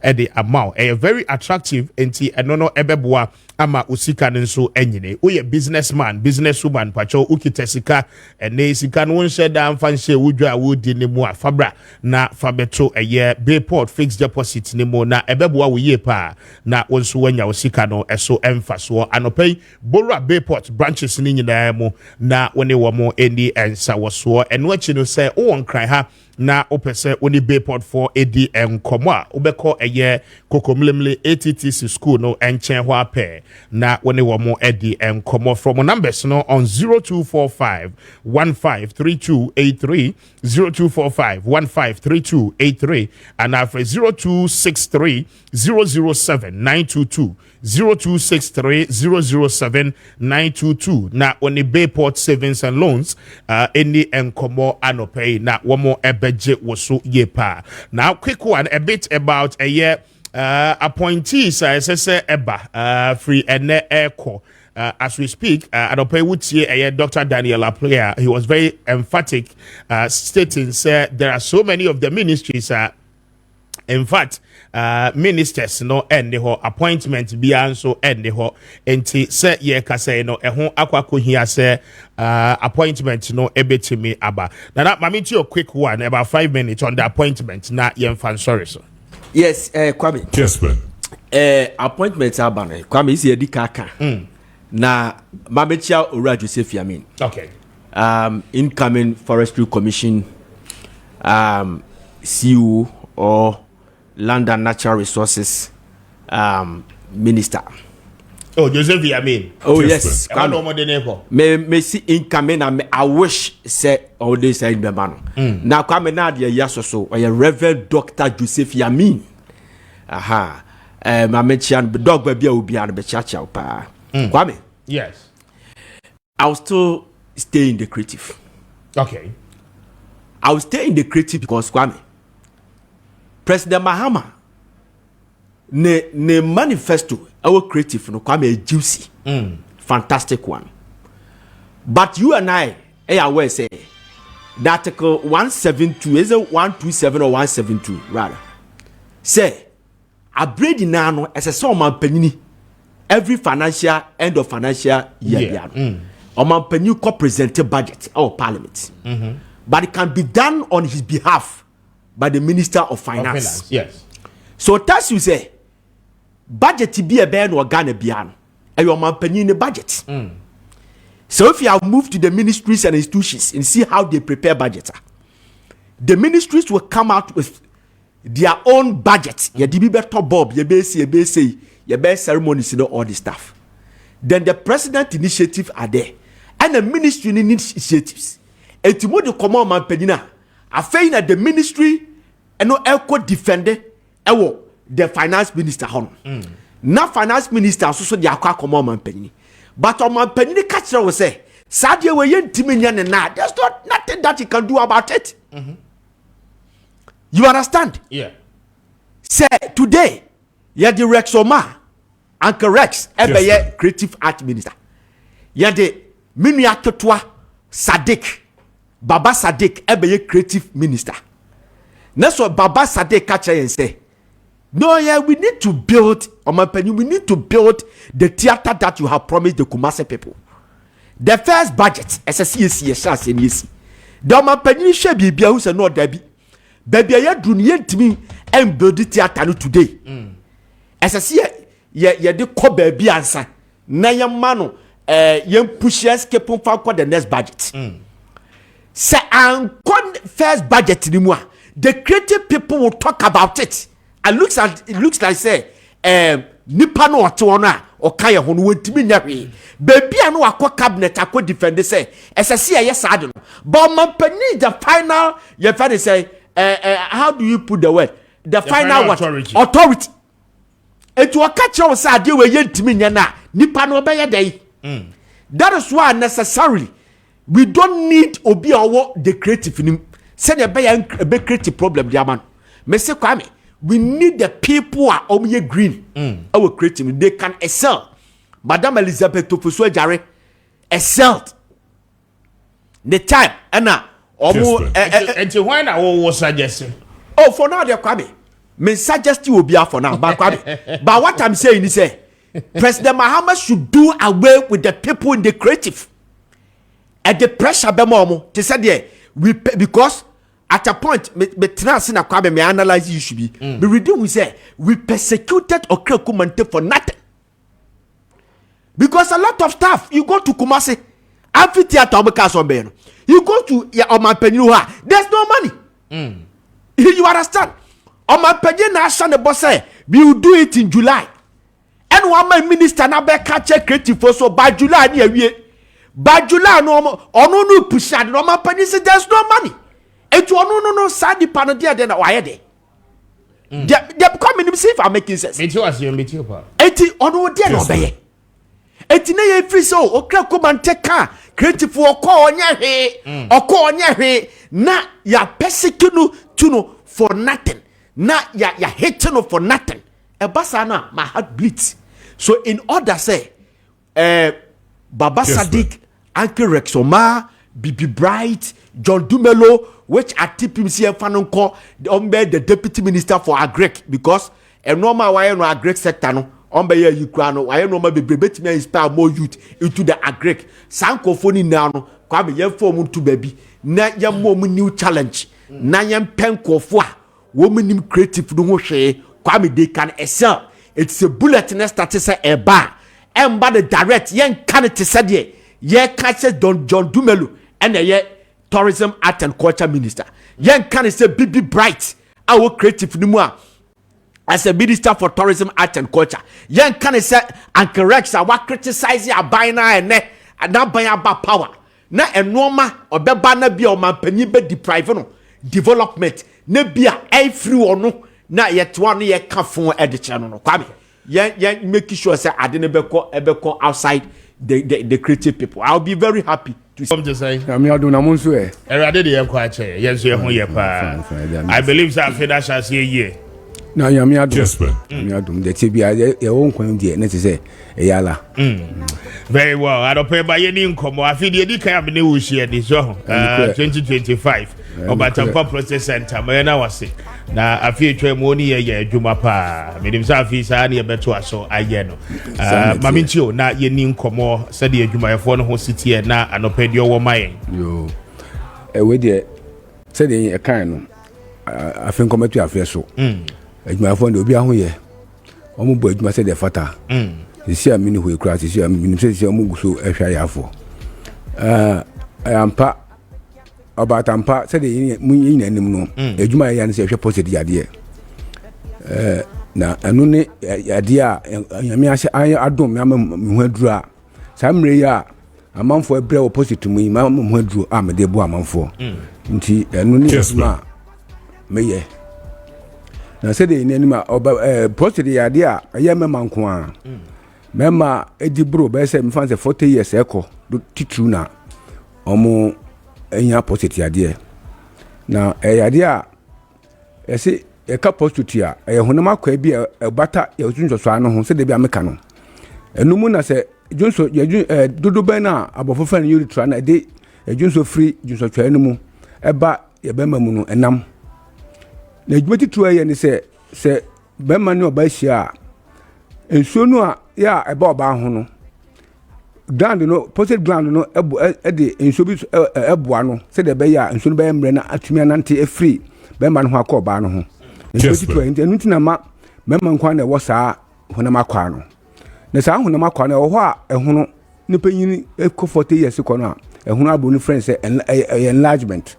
ede amount a very attractive enti eno no ebeboa ama usika nso enyine uye businesswoman pacho ukita sika ene sika no nhyɛ da mfa nhyɛ wudwa wudi ne mu afabra na fabeto eye Bayport fixed deposit ne mu na ebeboa wo yie pa na wonso wanya usika no eso emfaso anopei borua Bayport branches ni nyina mu na woni wo mo eni ensa woso eno achi no sɛ won kran ha na opese oni Bayport for edi enkomo a obekọ eye kokomlemle ATTC school no enchen ho ape na woni wo mo edi enkomo from numbers no on 0245 153283 0245 153283 and after 0263 007 922 0263 007 922 na oni Bayport savings and loans any enkomo anopay na womo ebeje woso yepa. Now quick one a bit about a year appointees SSA eba free ene echo. As we speak, Adope would see Dr. Daniel Appiah. He was very emphatic, stating, "Sir, there are so many of the ministries. In fact, ministers no end the whole appointment beyond so end the whole. Enti say ye kase no ehon akwako here say appointment no ebetimi aba. Now that mami to a quick one about 5 minutes on the appointment. Na yen fan sorry sir. Yes, Kwame. Kessben. Appointment aba no. Kwame is yedi kaka. Na Mamechia Ora Joseph Yamin. Okay. Incoming Forestry Commission CEO or Land and Natural Resources Minister. Oh, Joseph Yamin. Oh, yes. Me see incoming and I wish say all this in the man. Now come na the yes or so. Or Reverend Dr. Joseph Yamin. Aha. Mamechia dog baby will be on the church. Kwame. Yes. I'll still stay in the creative. Okay. I'll stay in the creative because Kwame. President Mahama ne manifesto our creative no Kwame juicy. Fantastic one. But you and I aware say the article 172 is it 127 or 172 rather. Say a bread in nano as a song penny every financial end of financial year. Man penny co present budget or parliament. But it can be done on his behalf by the Minister of Finance. Yes. So that's you say budget to be a band or Ghana beyond and your man penny in the budget. So if you have moved to the ministries and institutions and see how they prepare budget, the ministries will come out with their own budget. You be better Bob, you be say your best ceremonies, all this stuff. Then the president initiative are there, and the ministry initiatives. And to move the command man penina, I find that the ministry and no echo defender, the finance minister hon. Now finance minister also the aqua command man penny. But on my penny catcher will say, Sadia we yen Timinian and now there's nothing that you can do about it. You understand? Yeah. Say today. Y'a the Rexoma, Uncle Rex, ebe creative art minister. Y'a the Miniatotwa Sadik, Baba Sadik, ebe creative minister. That's what Baba Sadik catch and say. No, yeah, we need to build, on my opinion, we need to build the theater that you have promised the Kumasi people. The first budget, SSC, the my opinion should be who's a no Debbie. Baby, I do not to me and build the theater today. As I see, ye de ko baby answer. Na yam mano, yam pushes kepon for the next budget. Say, and first budget anymore. The creative people will talk about it. And it looks like say, Nipano or Tuana, ɔka yɛ ho no wɔntimi nya hwee baabi a no wakɔ cabinet akɔ defend sɛ ɛsɛ sɛ ɛyɛ saa de no but mampani the final yɛfɛ de sɛ how do you put the word the final what authority etu ɔka kyerɛ wo sɛ adeɛ wɔyɛ ntimi nya no a nipa no ɔbɛyɛ dɛ that is why necessarily we don't need obi owo the creative nim say the be creative problem the man me say Kwame we need the people are omo green our creative they can excel Madam Elizabeth Tofuso Jare excelled the time and omo until when I was suggesting for now they Kwame me suggest you obi for now but Kwame but what I'm saying is say President Mahama should do away with the people in the creative. At the pressure bemomo, they said yeah, because at a point me transina Kwame me analyze you should be. We reading we say we persecuted Okre Kumante for nothing. Because a lot of stuff you go to Kumasi, amphitheater Omekaso you go to Omapenyuha, there's no money. You understand? Omapenye na asha ne boss say we will do it in July. And one man minister na be catch creative for so by July ni awie. By July no push and no man say there's no money. Etu no sadi pano dia na why there. They come in see if I'm making sense. Metio pa. Eti ono dia no be. Eti na ye free so okra ko man take creative for ko onya hwe na ya persecute no for nothing. Na ya hate no for nothing. Ebasana my heart bleeds. So in order say Baba Sadiq, Uncle Rexoma, Bibi Bright, John Dumelo, which are TPMC Fanonko, the deputy minister for Agrek, because a normal why no Agrek sector no ombe ye Ukraino, why no be bet me inspire more youth into the Agrek. Sanko phone now no Kwame ye form to baby. Na ya mo new challenge. Na ya penko fwa. Woman creative no hwe. Kwame they can excel. It's a bullet in a status a bar. And by the direct yen can it said ye catches Don John Dumelu and ye tourism art and culture minister. Yen can say Bibi Bright, our creative numua as a minister for tourism art and culture. Yen can say Uncle Rex our criticize ya buying and not buy about power. Na enoma or bebana be or man penibe deprive no development ne bia a free or no. Na yet one year come from at the channel no Kwame yeah make sure say I didn't ebeko outside the creative people. I'll be very happy to come to say I mean I do na monso e erade de quite yes you ho ye pa I believe that finish as a year na yami adum yami adum de tebia ye won kwan de na say e yala very well I don't pay by any nkomo afide di kan abene wo hie de so 2025 Obatampa Process Center me na wase na afie twemu ni ye adwuma pa medim sa afie sa na ye beto aso aye no maminchio na ye ni nkomo se de adwuma yefo no ho sitie na anopedio wo mayen yo we de se de e kan no afie nkometu afie so adwuma yefo de obi aho ye omo bo adwuma se de fata sisi amini ho ekura sisi amini se omo guso ehwa yafo ampa Obatampa said the yin anim no adwuma ya ne se hwe positive ade na anu ne ade a nyame ahye adom me hu aduru a samre ya amanfo ebre opposite mu yi ma hu aduru a me de bo amanfo nti anu ne adwuma meye na said the yin anim a positive ade a ya mema nko a mema edibro be se me fanse 40 years eko titru na omo enya positive ade na ade a ese e ka positive a e honam akwa bi e bata e tunso ano ho se de bi ameka no enum na se junso dodo ben na abofo fan yuri tra na de junso free junso twa enum e ba ye be mamu no enam na adwumati tuwa ye ne se be ma ne oba hia ensuo no a ya e ba oba ho no ground no posted ground no de enso bi eboa no se de be ya enso no be mre na atumi anante e free be ma no ho akoba no ho enso ti to enu ti na ma mema nkwa na wo saa honam akwa no na saa honam akwa na wo ho a ehono ne panyini eko 40 years ko no a ehono abo ni friend say enlargement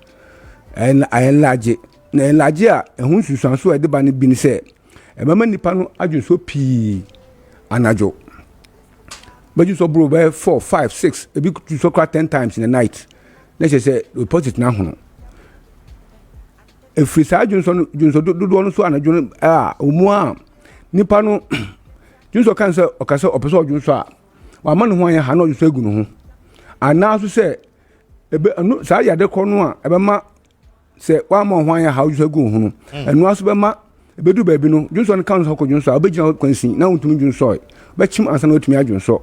enlarge na enlarge a ehun susuanso e de ba ne bi ni say e mama nipa no adwunso pii anajo but you so bro by 4 5 6 e be so cry 10 times in the night let's say report it now hono e free sa junso do no so anadwo omu a nipa no junso kan se okase opeso junso a wa ma no ho anya ha no junso egu no ho ana so se ebe no sa ya de kɔ no a ebe ma se wa ma ho anya ha junso egu ho no enu aso be ma ebe du baabi no junso no kan so kɔ junso a obegina kwansi na wontumi junso be chim ansa na otumi adwunso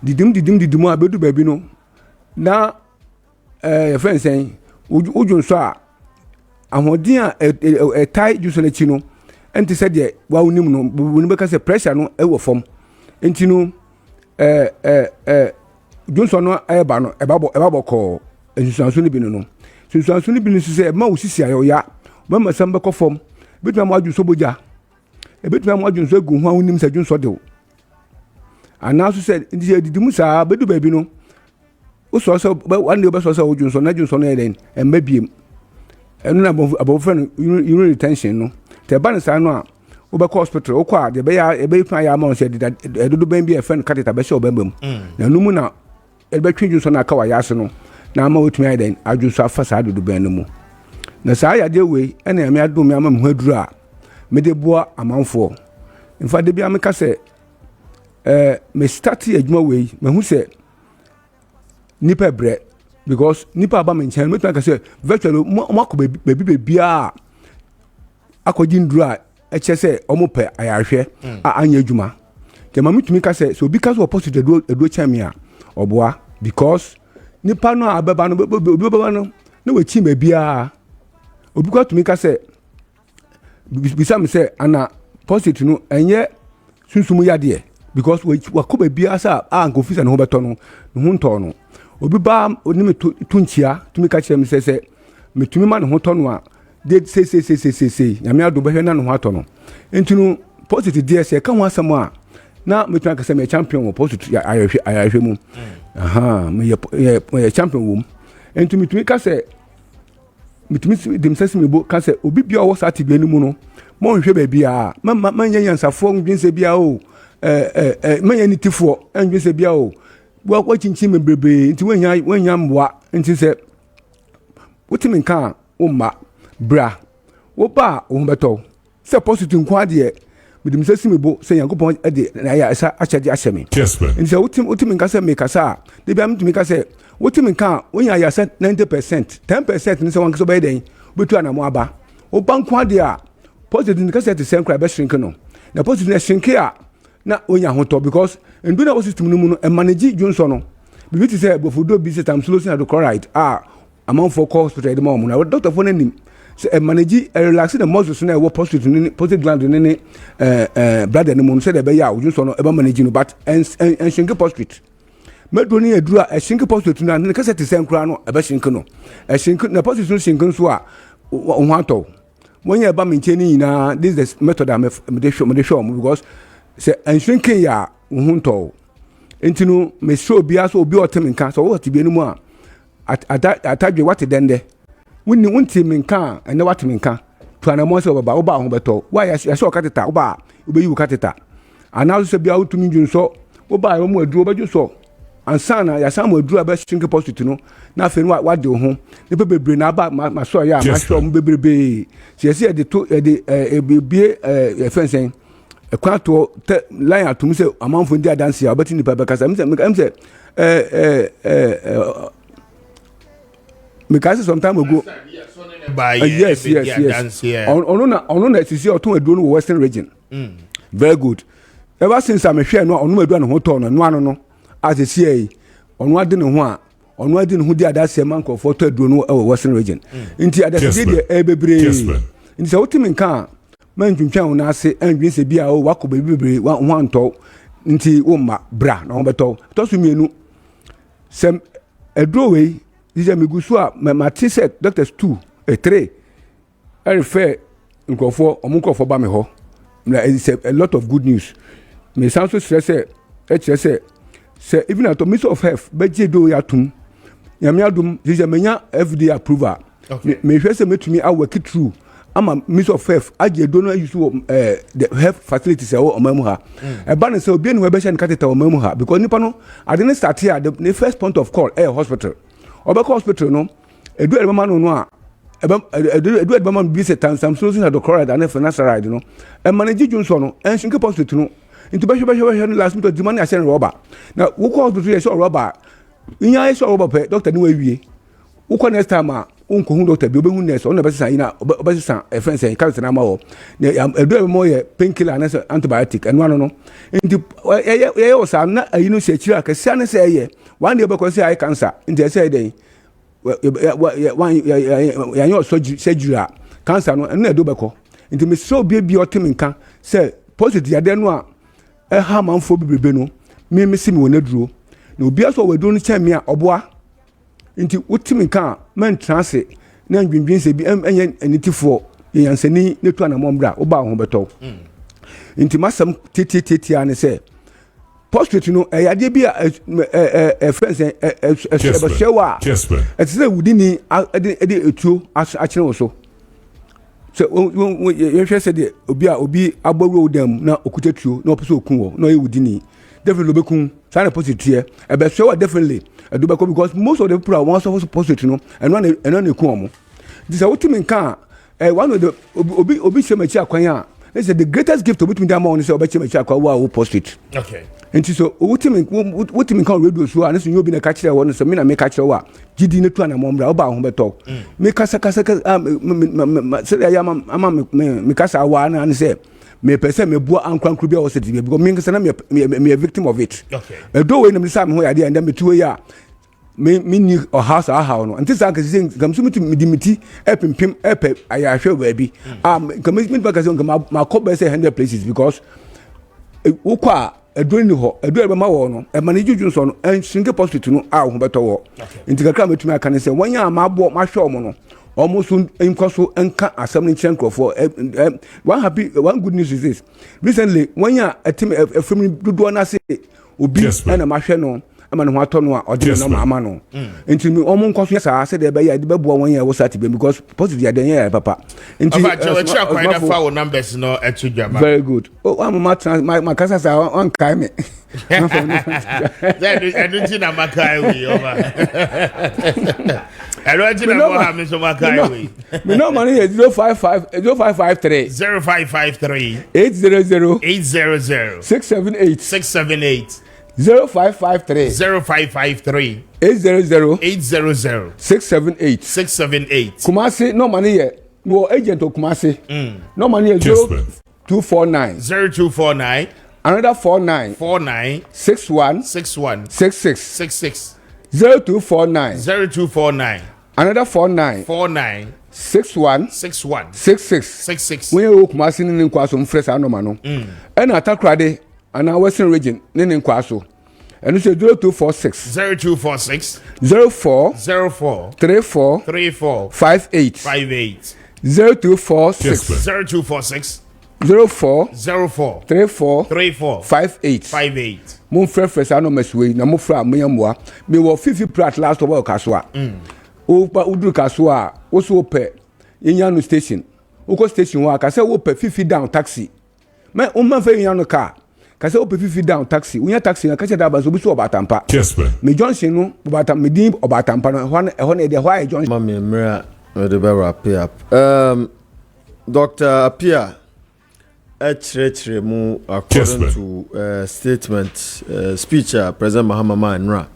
didim a ebe du baabi no na friend saying ujunso a ahodin a tai junso na chi no enti said ye wa unim no woni be ka say pressure no e wo fom enti no junso no e ba no e ba boko ensuanso ni bi no ensuanso ni bi no say ma usisi ayo ya ma masam be ko fom betuma ma junso boja e betuma ma junso egu ho unim sa junso de anaso said enti didimu sa bedu ba bi no o so one day be so junso na junso no e den e mabiem enu na above friend you retention no te ban sa no a wo be hospital wo kwa de be ya e be twa ya ma on se de do ben bi e friend kateta be show bembam na numu na e be twinju so na aka wa ya se no na ma wotumi aden adwuso afa sa do ben no mu na sa ya de we e na me adom ya ma me haduru a me de boa amanfo infa de bia me ka se me start adwuma we me hu se nipa bre because nipa ba me nchen me twa ka se virtually mo akọ baby a akọji nduru a eche se omope ayahwe a anya adwuma te ma mitumi ka se so because opposite edo chami a oboa because nipa no abeba no obi no na wachi ma bia obi kwa tumi ka se bisa me se ana positive no enye sunsumu yade because wakoba bia sa anko officer no beto no ho nto no obi ba onime tunchia tumi ka chere me se metumi ma no ho to no a de say nyame ado behwe na no ho ato no entinu positive DS ka ho asem a na metumi ka se me champion wo positive ayahwe mu me champion wo entumi tumi ka se metumi dem sese mebo ka se obi bia wo sa tibia ni mu no mo nhwe ba bia ma nyansafo ndwinse bia o manya nitifo ndwinse bia o wa chinchin me brebe nti wanya mboa nti se wotimi nka wo ma bra wo ba wo beto se positive kwa de midim se simebo se yankopon de na ya asa achade ahyeme nti se wotimi nka se make asa de bia mtimi ka se wotimi nka wonya ya se 90% 10% ni se wanka so be den betu ana mo aba wo ban kwa de a positive nka se te sen kra be shrink no na positive na shrink a na onya hoto because ndu na system no mu no manage junso no bibi ti say bofodo bi say tam solution hydrochloride amount for hospital de mo na doctor for nanim say manage relax the muscles na wo positive gland ni blood no mu say de be ya junso no e ba manage no but en shrink prostate medo ni edura e shrink prostate na ne kase te sen kra no e ba shrink no e shrink na prostate no shrink so a ho ato when you ba maintain na this is the method I me show because say enshrinking ya hunto entinu me show bia so obi oteminka so what bi enu a atadwe what dende wunti minka ene what minka to anamo se oba ho beto why ya so kateta oba obeyi kateta anazo se bia utumi junso oba mo aduro beju so ansana ya sam aduro ba shrink positive no na fe no what de ho ne bebre na ba ma so ya ma show mo bebrebe se de to de bie fensen ekwato line atum se amanfo ndi adanse ya obati nipa bekasa mse me kase sometime ago yes ono na sisi otun edu no western region very good ever since am hwe no ono edu no ho to no ano no as esi ono ade ne ho a ono ade ne ho di adanse man ko foto edu no western region nti adanse di bebre nti se otimi nka man twintwan na ase anwinse bia o wakoba bebre ho anto nti wo ma bra na ho beto to so mienu sem edro we dije megusu a mate set doctors 2 3 I refer nkofo omunkofo ba me ho na it's a lot of good news me sound so stress say even at minister of health beje do ya tum nyame adum dije menya FDA approval me hwe say metumi a work through ama Minister of Health agye do no use the health facilities e wo omamu ha e ba ne say obi enu be hye catheter omamu ha because nipa no ade ne start here the first point of call hospital obeka hospital no edu e mama no a edu e mama bi se Samson na doctorate and finasteride no e manage Johnson no en shinke hospital no into be no last minute the money ashen rubber na wo call hospital e so rubber inya e so rubber pe doctor ni wa wie wo next time unko hu doctor bi obehu nurse ona bese ina obese a friend say carry na ma wo edu mo ye painkiller and antibiotic and one no nti ye o sa na ayi no se chira ka sia ne se ye one day obekọ say eye cancer nti say dey ya yo surgery cancer no na edu obekọ nti me so bi otimi nka say positive ya de no a ha manfo bibrebe no me si me wona duro na obi aso wedu no chen me a oboa nti utimi kan man transe na ndwindwin se bi enye anitifo yansani netu anamombra oba ho beto nti masam titi ane se prostate no yade bi friends shewa etse wudini ede etuo akire wo so ye hwe se de obi agbawro dem na okutetuo na opese okun wo na ye wudini definitely obekun sana positive ebe shewa definitely edubeko because most of the people are once supposed to know and one eku omo this is what me kan one of the obi shemachi akwan a they say the greatest gift obi tumi am on say obi shemachi akwan wa post-it okay and so what me kan radio so and so you obi na ka kire won so me na me ka kire wa gidi ne tu na mombra oba ho beto me kasa say ya me kasa wa na say me person me bua ankwankru bia wo se di because me nkasa na me a victim of it okay do we na me say me ho ya dey and me tu ya me ni o house a how no anti say nkasa gam so me dimiti epempem epe aya hwe ba bi commitment back say ma ko be say 100 places because wo kwa edo ni ho edo e be ma wo no e manage Johnson no en sinke hospital no a ho beto wo nti kakra metumi aka ne say wanya ma bo ma hwe omo no almost inkoso enka assembly chenkrofo one good news is this recently when you from do na say obi na ma hwe no ama no ato no a ode no ma ama no enti mi omo nkoso ya say de be ya de be bo won ya wo sat be because positive ya den ya papa enti afa kwa na fa wo numbers no etu dwaba very good oh am my kasa sa on kai me then na makai we over Erojina Mohammed Somakai. Me no money is 0553 800 678 0553 800 678 Kumasi no money here. No agent of Kumasi. No money is 0249 another 49 61 66 0249 another 49 61 66 when you Kumasi ni nkwaso mfresa anoma no and atakrade and our western region ni nkwaso and you say 0246 04 34 58 0246 04 34 58 mon frère frère ça no meswe na mo fra meyamoa me wo fifi prat last over kasoa o pa udru kasoa o so pe yenya no station o ko station wa ka say wo pe fifi down taxi me o ma fa yenya no car ka say wo pe fifi down taxi unya taxi na ka che da ba so bi so obatampa Kessben me Johnson no obatam me din obatampa no ho na de ho Johnson mama mra the better appear Dr. Appiah Echre mu according to statement speech President Mahama Nra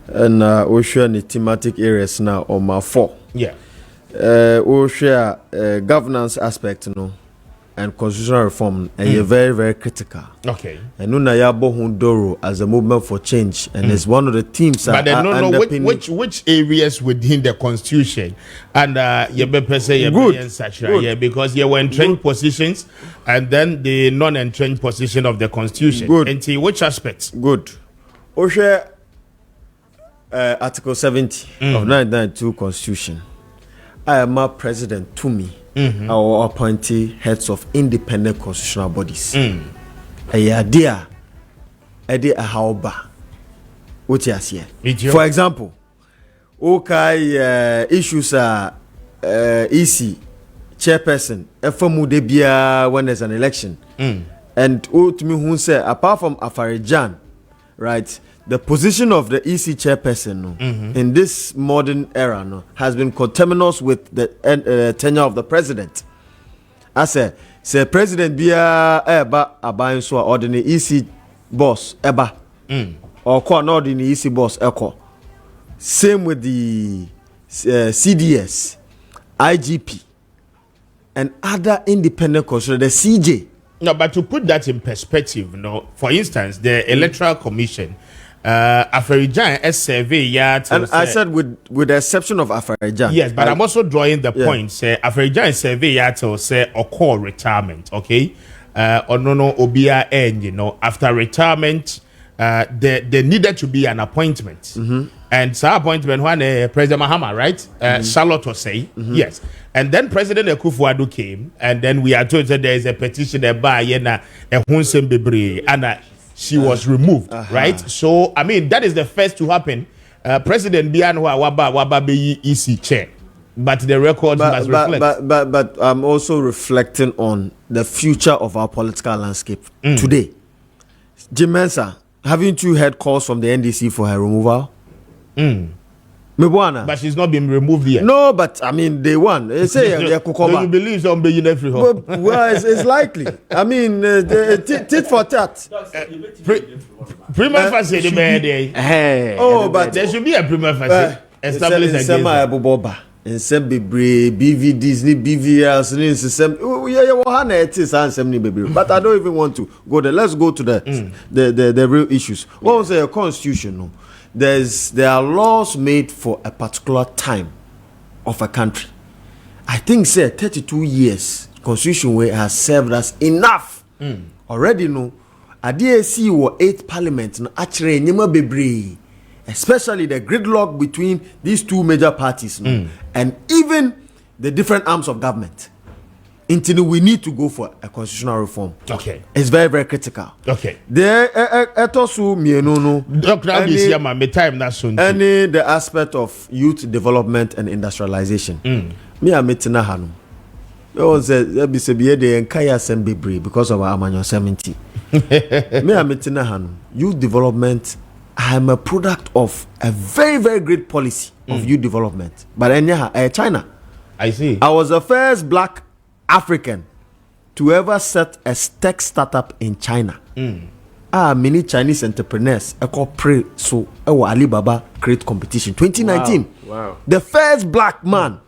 and we share the thematic areas now on my 4 we share governance aspect no and constitutional reform and you're very very critical and nuna ya bohundoro as a movement for change and it's one of the themes but which areas within the constitution and because you were entrenched positions and then the non-entrenched position of the constitution and which aspects Oshe article 70 of 1992 constitution I am a president to me our appointee heads of independent constitutional bodies. Idea haoba. What you see? For example, okay, issues are EC chairperson efamu de bia when there's an election. And to me who say apart from Afarijan, right, the position of the EC chairperson in this modern era has been conterminous with the tenure of the president. I say president bia eba aban so or the EC boss eba or call not the EC boss echo. Same with the CDS, IGP, and other independent consultants, the CJ. No, but to put that in perspective, for instance, the Electoral Commission, Afarijan survey and I said with the exception of Afarijan. Yes, but I'm also drawing the point. Say Afarijan survey say or call retirement. Okay, or no obia end. After retirement, there needed to be an appointment. And so appointment when President Mahama, right? Charlotte was saying yes. And then President Akufo-Addo came, and then we are told that there is a petition by Yena Hunsem Bebre, and she was removed, right? So I mean that is the first to happen. President Bianwa Waba be EC chair, but the records must reflect. But I'm also reflecting on the future of our political landscape today. Jim Mensah, haven't you heard calls from the NDC for her removal? But she's not been removed yet. No, but I mean they won. They say do you believe so? Well, it's likely. I mean, tit for tat. Prima facie the bad. Oh, but there should be a prima facie established against her. In some BV Disney, BVS, but I don't even want to go there. Let's go to the real issues. What was a constitution? There are laws made for a particular time of a country. I think 32 years constitution way has served us enough. Already I did see 8th parliament actually bebre, especially the gridlock between these two major parties and even the different arms of government. Until we need to go for a constitutional reform. Okay. It's very, very critical. Okay. The aspect of youth development and industrialization. Me a metina hanum. Because of our Amanyo 70. Me a metina hanum. Youth development, I am a product of a very, very great policy of youth development. But China. I see. I was the first black African to ever set a tech startup in China. Many Chinese entrepreneurs pray so Alibaba Create Competition 2019. Wow. The first black man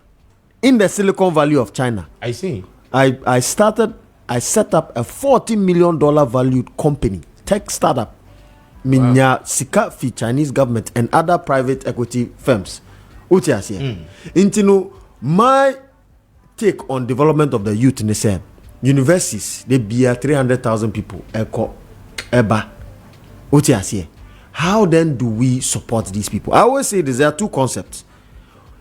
in the Silicon Valley of China. I see. I set up a $40 million valued company, tech startup. Minya Sika fi Chinese government and other private equity firms. Intino my take on development of the youth in the same universities, they be 300,000 people. How then do we support these people? I always say there are two concepts.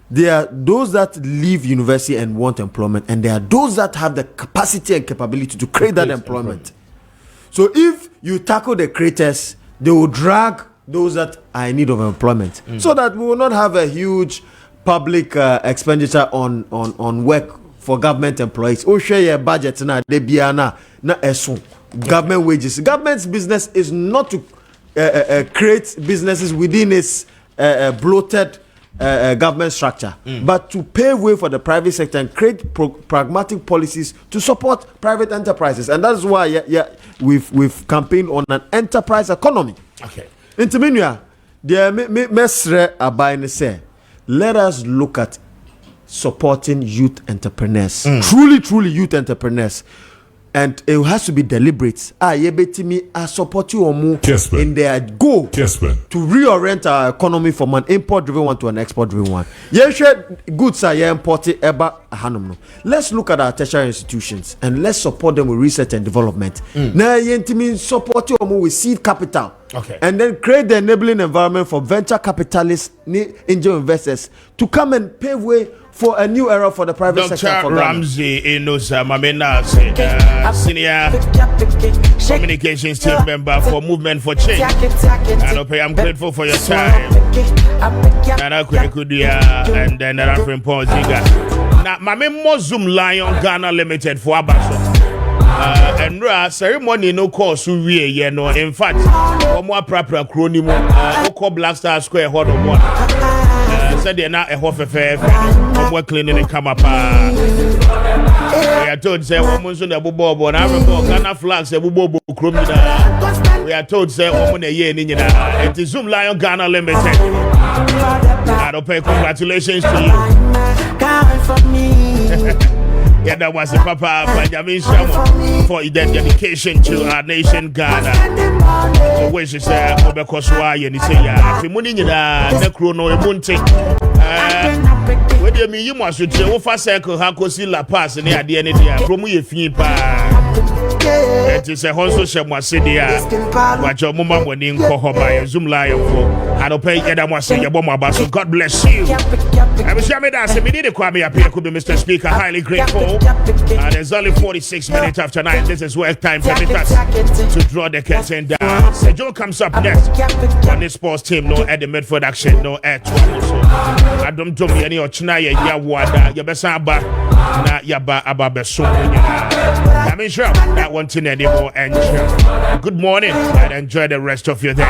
There are those that leave university and want employment, and there are those that have the capacity and capability to create that employment. So if you tackle the creators, they will drag those that are in need of employment, so that we will not have a huge public expenditure on work for government employees. Share your budget na de biana na esun government wages. Government's business is not to create businesses within its bloated government structure, but to pave way for the private sector and create pragmatic policies to support private enterprises. And that's why we've campaigned on an enterprise economy. Okay. Intimidate, there mesre abayne say, let us look at supporting youth entrepreneurs, truly youth entrepreneurs, and it has to be deliberate. I support you in their goal to reorient our economy from an import-driven one to an export-driven one. Goods are imported. Let's look at our tertiary institutions and let's support them with research and development. Support you with seed capital. Okay. And then create the enabling environment for venture capitalists, angel investors to come and pave way for a new era for the private sector. Dr. Ramsey Inosa Mamena, senior communications team member for Movement for Change. I'm grateful for your time. And then Paul Ziga. na mame mo Zoom Lion Ghana Limited for abaso and ceremony no course we ye no in fact omo aprapra kro ni mu oko Black Star Square hot of one said they na e ho fefe omo cleaning come up we are told say omo so na bobo na remember Ghana flags e bobo kro mi da we are told say omo na ye ni nyina it is Zoom Lion Ghana Limited. Congratulations to you. Yeah, that was the Papa Benjamin Shamo for the dedication to our nation Ghana. Which is Obekoswa, and he say, if you money in the Necrono, a Munti. Whether you mean you must with your first circle, Hakosi La Pass, and the idea of Promu Fipa. It is a Honso Shamwasidia. What your mama when in Kohoba, Zoom Lion for. I don't pay Edamwasi, your bomba, so God bless you. I was Yamida, Kwame Appiah Kubi, Mr. Speaker, highly grateful. There's only 46 minutes after 9. This is work time for us to draw the curtain down. So Joe comes up next on this sports team. No at the midfield action, no at 12. So I don't do me any Ochnaya Yawada, Yabasaba, na Yaba Ababeso. I mean, sure, that one thing anymore. And good morning and enjoy the rest of your day.